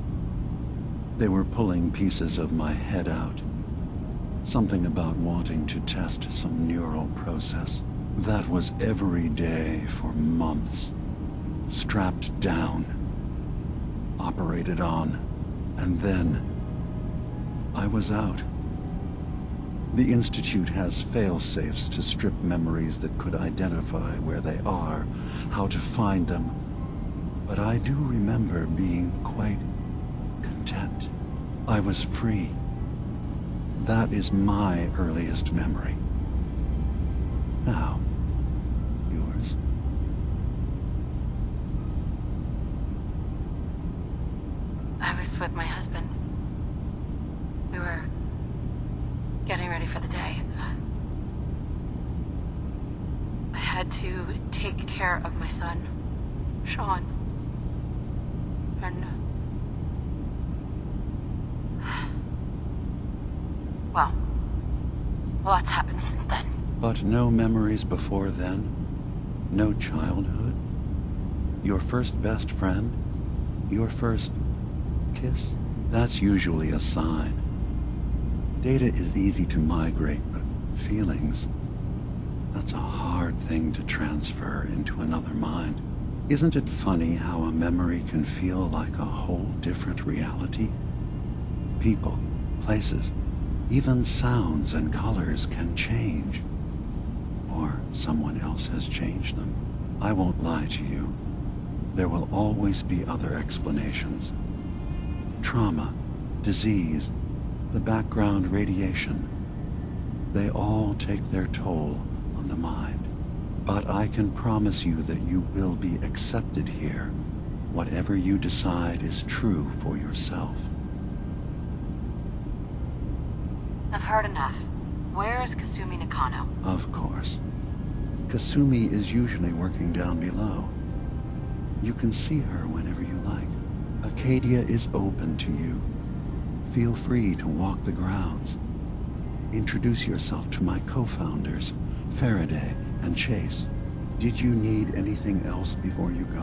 They were pulling pieces of my head out. Something about wanting to test some neural process. That was every day for months. Strapped down, operated on, and then I was out. The Institute has fail-safes to strip memories that could identify where they are, how to find them. But I do remember being quite content. I was free. That is my earliest memory. Now, yours? I was with my husband. We were getting ready for the day. I had to take care of my son, Sean. And... well, a lot's happened since then. But no memories before then? No childhood? Your first best friend? Your first kiss? That's usually a sign. Data is easy to migrate, but feelings, that's a hard thing to transfer into another mind. Isn't it funny how a memory can feel like a whole different reality? People, places, even sounds and colors can change. Or someone else has changed them. I won't lie to you. There will always be other explanations. Trauma, disease, the background radiation. They all take their toll on the mind. But I can promise you that you will be accepted here. Whatever you decide is true for yourself. I've heard enough. Where is Kasumi Nakano? Of course. Kasumi is usually working down below. You can see her whenever you like. Acadia is open to you. Feel free to walk the grounds. Introduce yourself to my co-founders, Faraday and Chase. Did you need anything else before you go?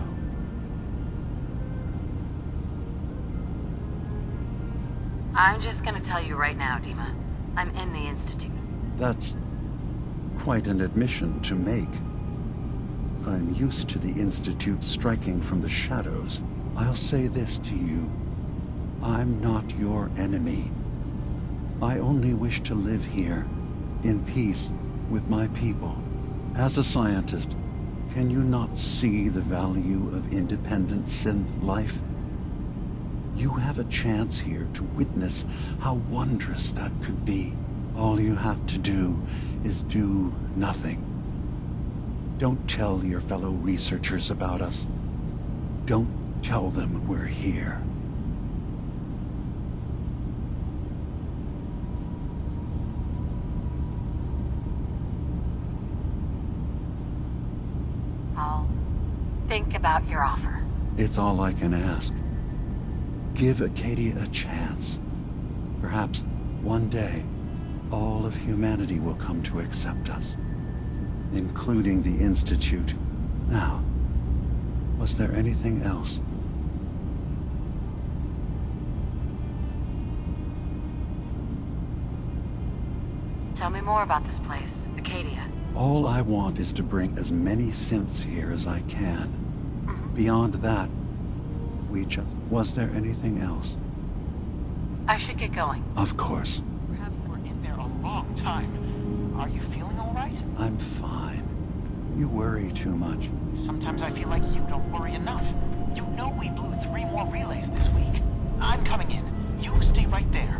I'm just gonna tell you right now, Dima. I'm in the Institute. That's quite an admission to make. I'm used to the Institute striking from the shadows. I'll say this to you. I'm not your enemy. I only wish to live here, in peace, with my people. As a scientist, can you not see the value of independent synth life? You have a chance here to witness how wondrous that could be. All you have to do is do nothing. Don't tell your fellow researchers about us. Don't tell them we're here. I'll think about your offer. It's all I can ask. Give Acadia a chance. Perhaps one day, all of humanity will come to accept us, including the Institute. Now, was there anything else? Tell me more about this place, Acadia. All I want is to bring as many synths here as I can. Beyond that, we just... Was there anything else? I should get going. Of course. Perhaps we're in there a long time. Are you feeling all right? I'm fine. You worry too much. Sometimes I feel like you don't worry enough. You know we blew 3 more relays this week. I'm coming in. You stay right there.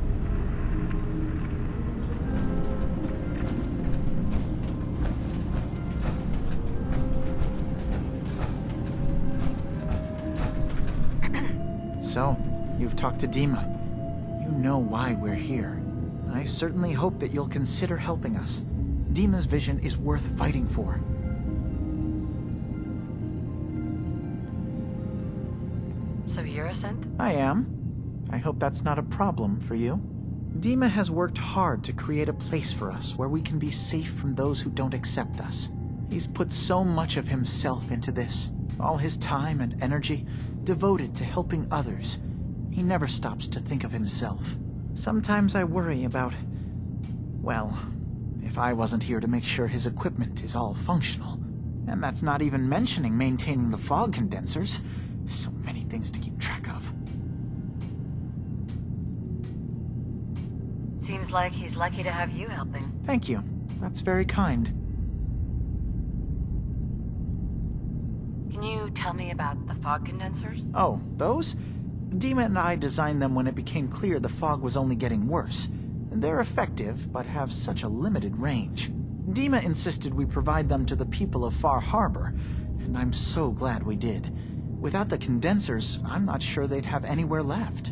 So, you've talked to Dima. You know why we're here. I certainly hope that you'll consider helping us. Dima's vision is worth fighting for. So you're a synth? I am. I hope that's not a problem for you. Dima has worked hard to create a place for us where we can be safe from those who don't accept us. He's put so much of himself into this, all his time and energy devoted to helping others. He never stops to think of himself. Sometimes I worry about, well, if I wasn't here to make sure his equipment is all functional. And that's not even mentioning maintaining the fog condensers. So many things to keep track of. Seems like he's lucky to have you helping. Thank you. That's very kind. Can you tell me about the fog condensers? Oh, those? Dima and I designed them when it became clear the fog was only getting worse. They're effective, but have such a limited range. Dima insisted we provide them to the people of Far Harbor, and I'm so glad we did. Without the condensers, I'm not sure they'd have anywhere left.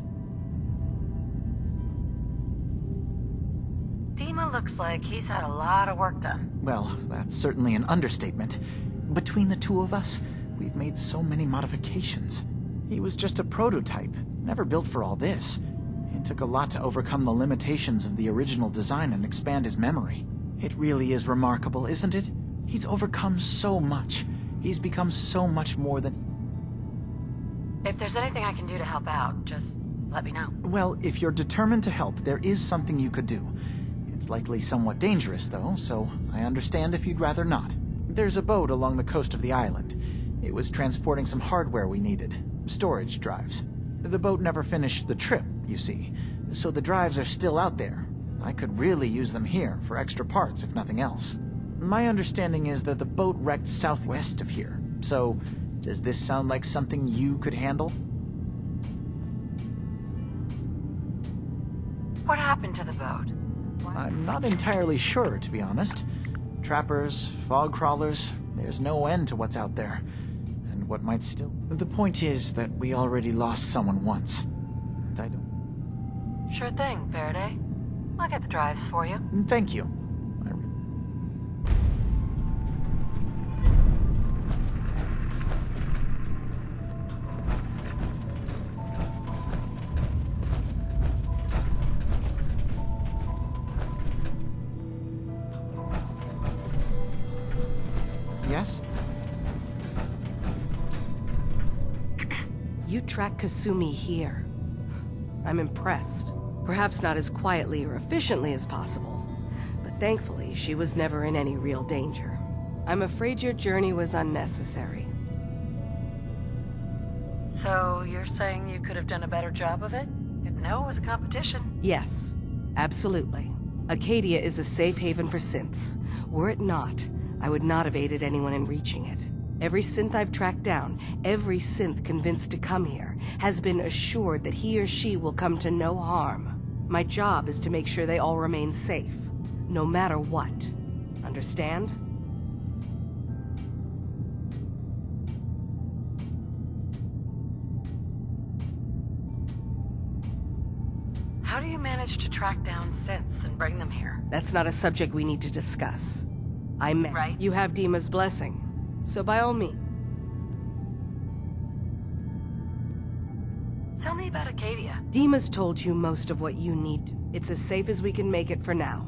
Dima looks like he's had a lot of work done. Well, that's certainly an understatement. Between the two of us, we've made so many modifications. He was just a prototype, never built for all this. It took a lot to overcome the limitations of the original design and expand his memory. It really is remarkable, isn't it? He's overcome so much. He's become so much more than... If there's anything I can do to help out, just let me know. Well, if you're determined to help, there is something you could do. It's likely somewhat dangerous, though, so I understand if you'd rather not. There's a boat along the coast of the island. It was transporting some hardware we needed. Storage drives. The boat never finished the trip, you see, so the drives are still out there. I could really use them here for extra parts, if nothing else. My understanding is that the boat wrecked southwest of here, so does this sound like something you could handle? What happened to the boat? I'm not entirely sure, to be honest. Trappers, fog crawlers, there's no end to what's out there. And what might still... The point is that we already lost someone once. And I don't... Sure thing, Faraday. I'll get the drives for you. Thank you. Yes? You track Kasumi here. I'm impressed. Perhaps not as quietly or efficiently as possible, but thankfully she was never in any real danger. I'm afraid your journey was unnecessary. So, you're saying you could have done a better job of it? Didn't know it was a competition. Yes, absolutely. Acadia is a safe haven for synths. Were it not, I would not have aided anyone in reaching it. Every synth I've tracked down, every synth convinced to come here, has been assured that he or she will come to no harm. My job is to make sure they all remain safe, no matter what. Understand? How do you manage to track down synths and bring them here? That's not a subject we need to discuss. I meant, right. You have Dima's blessing, so by all means. Tell me about Acadia. Dima's told you most of what you need to. It's as safe as we can make it for now.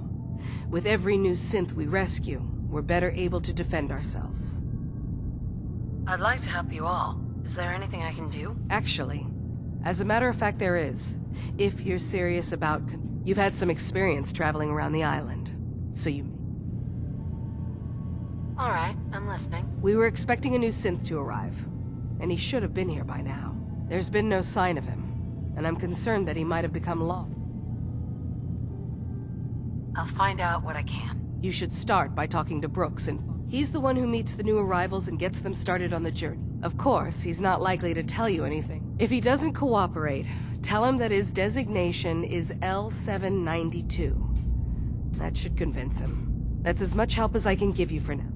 With every new synth we rescue, we're better able to defend ourselves. I'd like to help you all. Is there anything I can do? Actually, as a matter of fact, there is. If you're serious about... You've had some experience traveling around the island, so you... All right, I'm listening. We were expecting a new synth to arrive, and he should have been here by now. There's been no sign of him, and I'm concerned that he might have become lost. I'll find out what I can. You should start by talking to Brooks, and he's the one who meets the new arrivals and gets them started on the journey. Of course, he's not likely to tell you anything. If he doesn't cooperate, tell him that his designation is L792. That should convince him. That's as much help as I can give you for now.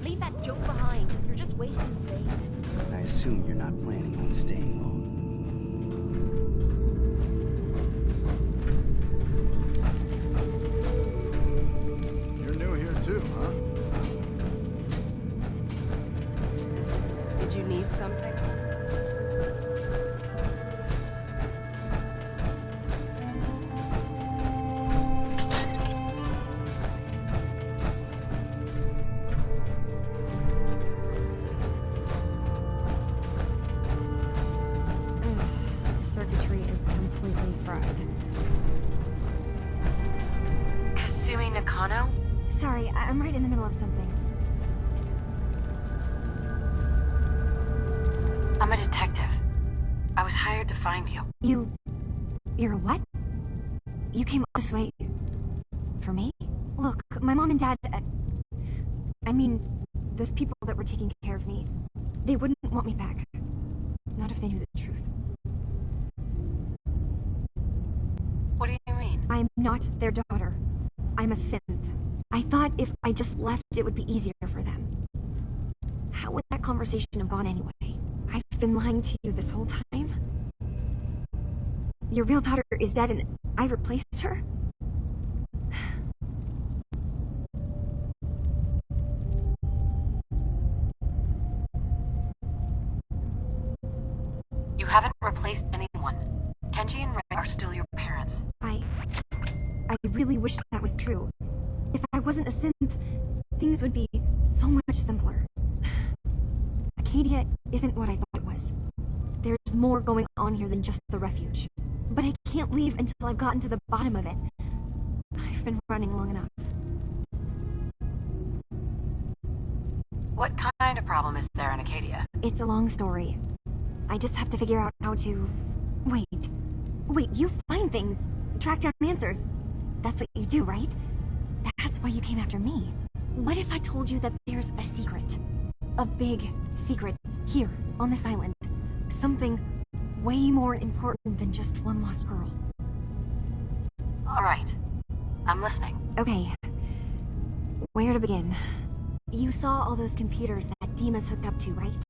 Leave that junk behind. You're just wasting space. I assume you're not planning on staying long. You're new here too, huh? Did you need something? tried. Kasumi Nakano? Sorry, I'm right in the middle of something. I'm a detective. I was hired to find you. You're a what? You came this way... for me? Look, my mom and dad... I mean, those people that were taking care of me, they wouldn't want me back. Not if they knew the truth. What do you mean? I'm not their daughter. I'm a synth. I thought if I just left, it would be easier for them. How would that conversation have gone anyway? I've been lying to you this whole time? Your real daughter is dead and I replaced her? You haven't replaced anyone. Kenji and Ray are still your parents. I really wish that was true. If I wasn't a synth, things would be so much simpler. Acadia isn't what I thought it was. There's more going on here than just the refuge. But I can't leave until I've gotten to the bottom of it. I've been running long enough. What kind of problem is there in Acadia? It's a long story. I just have to figure out how to... Wait, you find things. Track down answers. That's what you do, right? That's why you came after me. What if I told you that there's a secret? A big secret here on this island. Something way more important than just one lost girl. All right. I'm listening. Okay. Where to begin? You saw all those computers that Dima's hooked up to, right?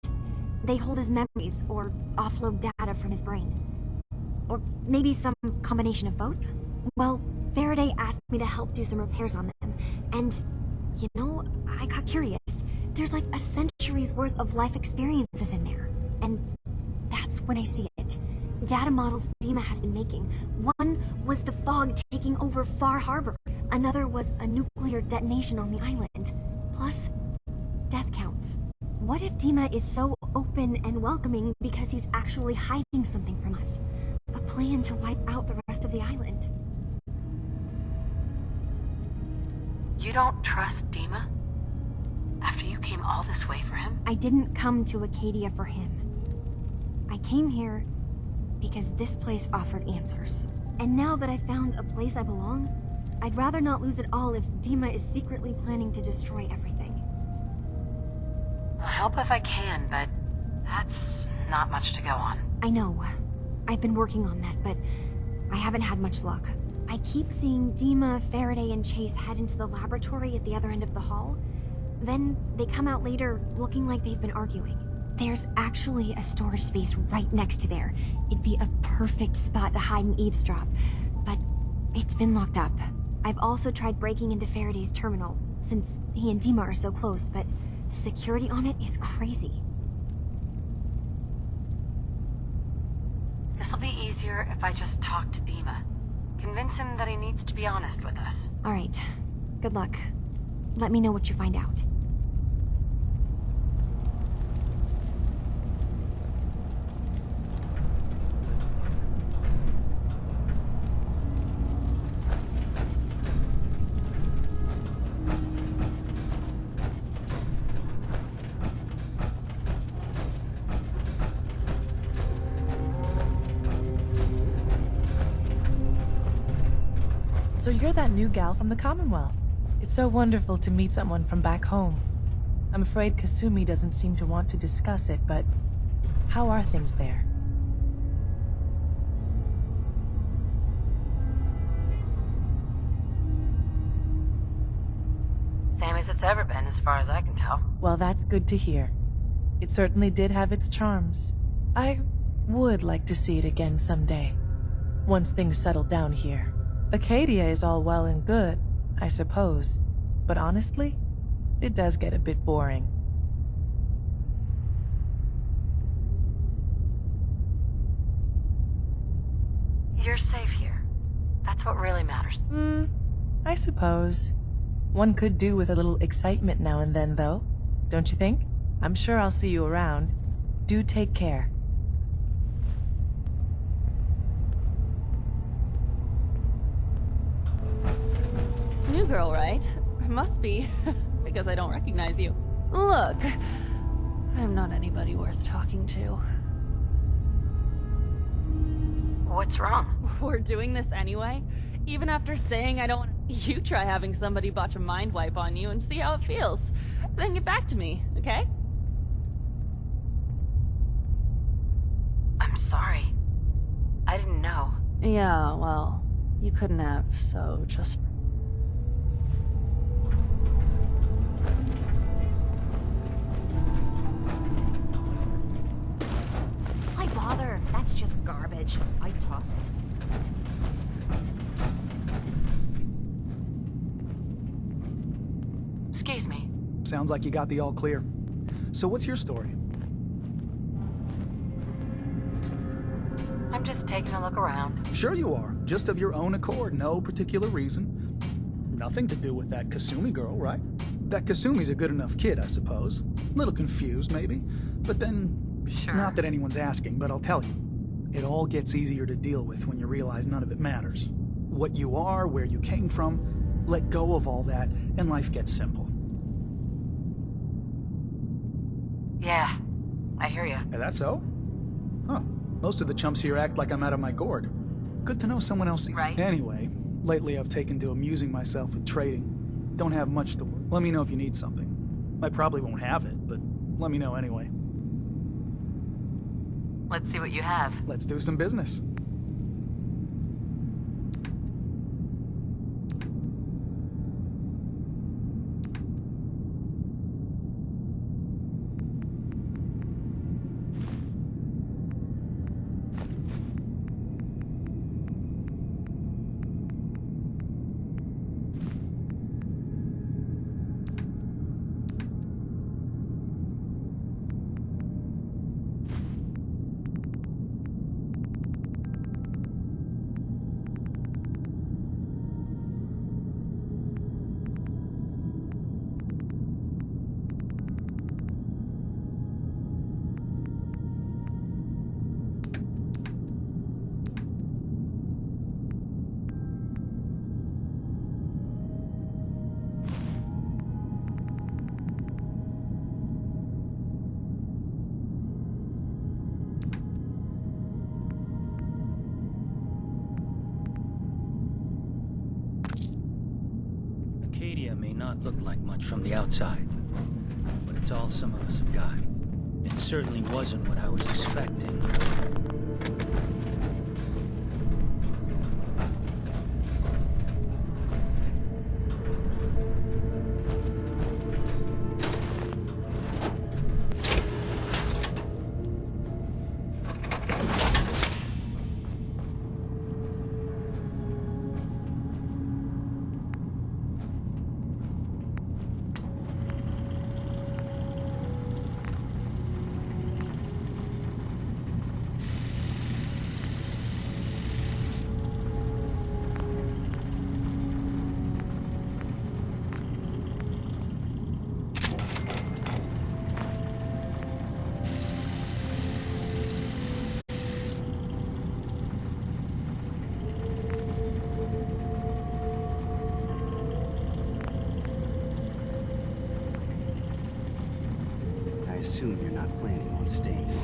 They hold his memories, or offload data from his brain. Or maybe some combination of both? Well, Faraday asked me to help do some repairs on them, and, you know, I got curious. There's like a century's worth of life experiences in there, and that's when I see it. Data models Dima has been making. One was the fog taking over Far Harbor. Another was a nuclear detonation on the island. Plus, death counts. What if Dima is so open and welcoming because he's actually hiding something from us? A plan to wipe out the rest of the island. You don't trust Dima? After you came all this way for him? I didn't come to Acadia for him. I came here because this place offered answers. And now that I found a place I belong, I'd rather not lose it all if Dima is secretly planning to destroy everything. I'll help if I can, but that's not much to go on. I know. I've been working on that, but I haven't had much luck. I keep seeing Dima, Faraday, and Chase head into the laboratory at the other end of the hall. Then they come out later looking like they've been arguing. There's actually a storage space right next to there. It'd be a perfect spot to hide and eavesdrop, but it's been locked up. I've also tried breaking into Faraday's terminal, since he and Dima are so close, but the security on it is crazy. This'll be easier if I just talk to Dima. Convince him that he needs to be honest with us. All right. Good luck. Let me know what you find out. So you're that new gal from the Commonwealth. It's so wonderful to meet someone from back home. I'm afraid Kasumi doesn't seem to want to discuss it, but how are things there? Same as it's ever been, as far as I can tell. Well, that's good to hear. It certainly did have its charms. I would like to see it again someday, once things settle down here. Acadia is all well and good, I suppose, but honestly, it does get a bit boring. You're safe here. That's what really matters. I suppose. One could do with a little excitement now and then, though, don't you think? I'm sure I'll see you around. Do take care. girl, right? Must be, because I don't recognize you. Look, I'm not anybody worth talking to. What's wrong? We're doing this anyway? Even after saying I don't want to... You try having somebody botch a mind wipe on you and see how it feels. Then get back to me, okay? I'm sorry. I didn't know. Yeah, well, you couldn't have, so just... Why bother? That's just garbage. I'd toss it. Excuse me. Sounds like you got the all clear. So what's your story? I'm just taking a look around. Sure you are. Just of your own accord, no particular reason. Nothing to do with that Kasumi girl, right? That Kasumi's a good enough kid, I suppose. Little confused, maybe. But then, sure. Not that anyone's asking, but I'll tell you. It all gets easier to deal with when you realize none of it matters. What you are, where you came from, let go of all that, and life gets simple. Yeah, I hear you. Is that so? Huh. Most of the chumps here act like I'm out of my gourd. Good to know someone else. Right. Anyway, lately I've taken to amusing myself with trading. Don't have much to work. Let me know if you need something. I probably won't have it, but let me know anyway. Let's see what you have. Let's do some business. Acadia may not look like much from the outside, but it's all some of us have got. It certainly wasn't what I was expecting. I assume you're not planning on staying long.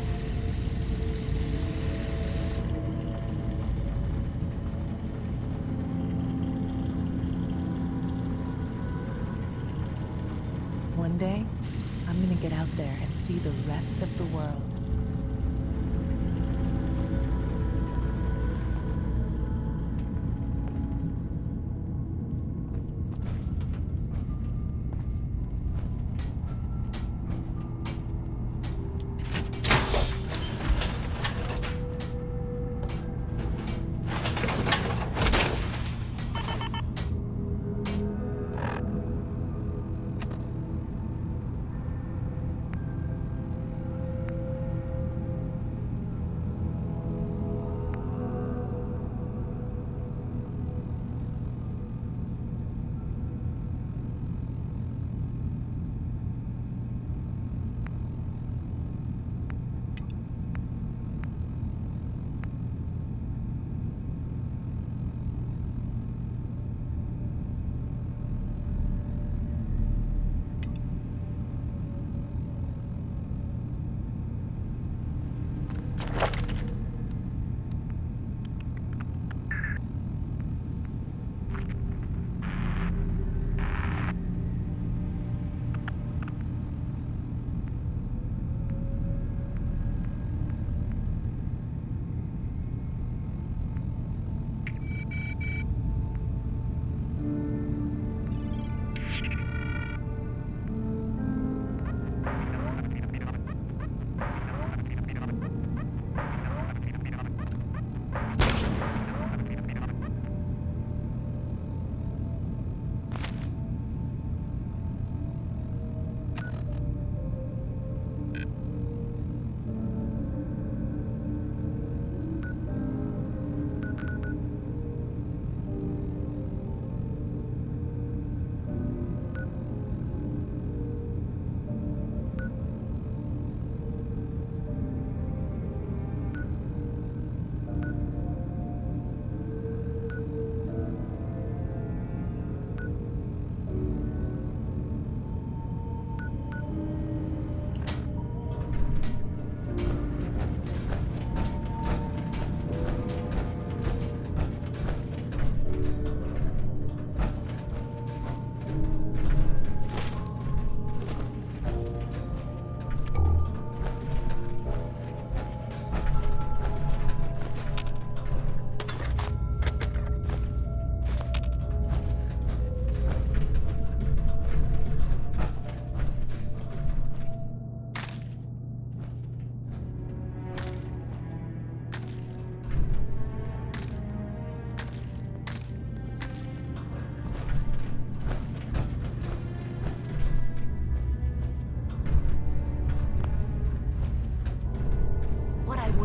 One day, I'm gonna get out there and see the rest of the world.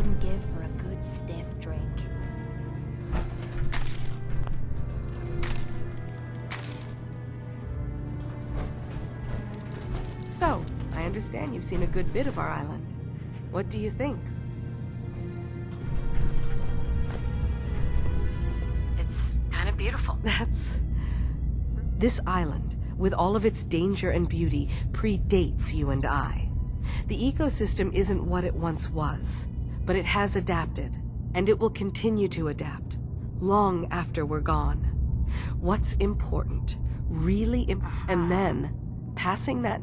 wouldn't give for a good stiff drink. So, I understand you've seen a good bit of our island. What do you think? It's kind of beautiful. This island, with all of its danger and beauty, predates you and I. The ecosystem isn't what it once was, but it has adapted, and it will continue to adapt, long after we're gone. What's important, and then, passing that...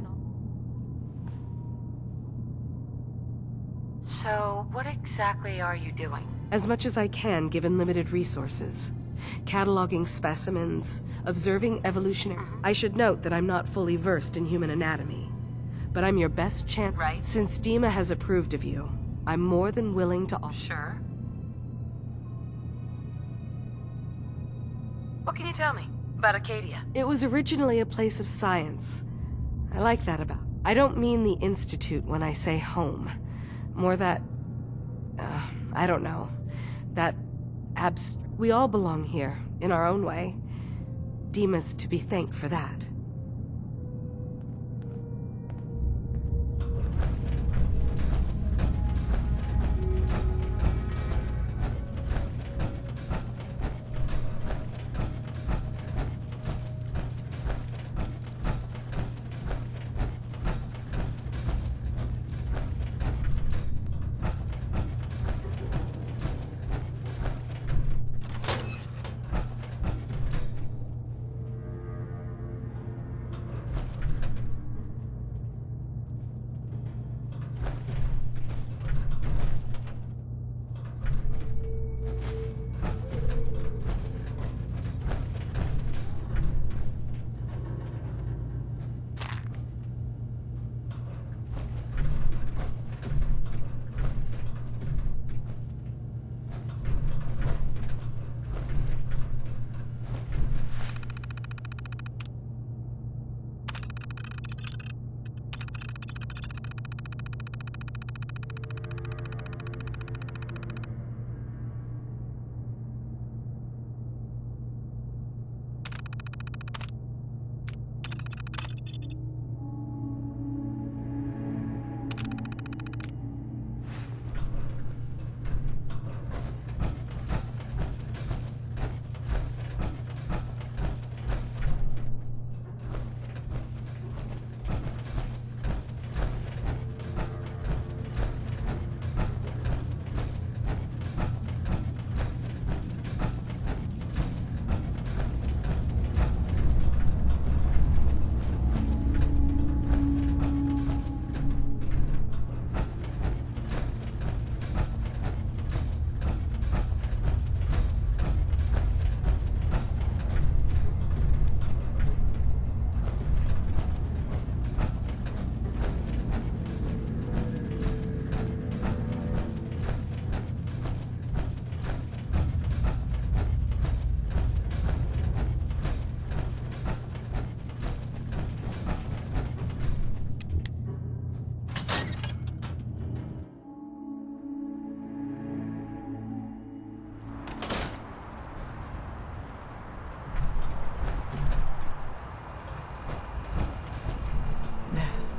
So, what exactly are you doing? As much as I can, given limited resources. Cataloging specimens, observing evolutionary... I should note that I'm not fully versed in human anatomy. But I'm your best chance... Right. Since Dima has approved of you, I'm more than willing to... Sure. What can you tell me about Acadia? It was originally a place of science. I like that about... I don't mean the Institute when I say home. More that... I don't know. That... We all belong here, in our own way. Dima's to be thanked for that.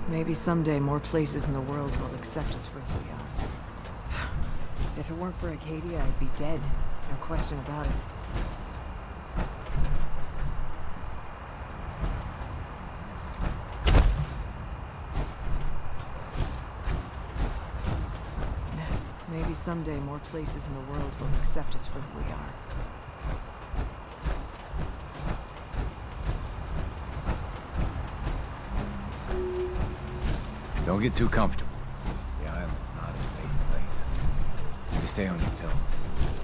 Maybe someday more places in the world will accept us for who we are. If it weren't for Acadia, I'd be dead. No question about it. Maybe someday more places in the world will accept us for who we are. Don't get too comfortable. The island's not a safe place. You stay on your toes.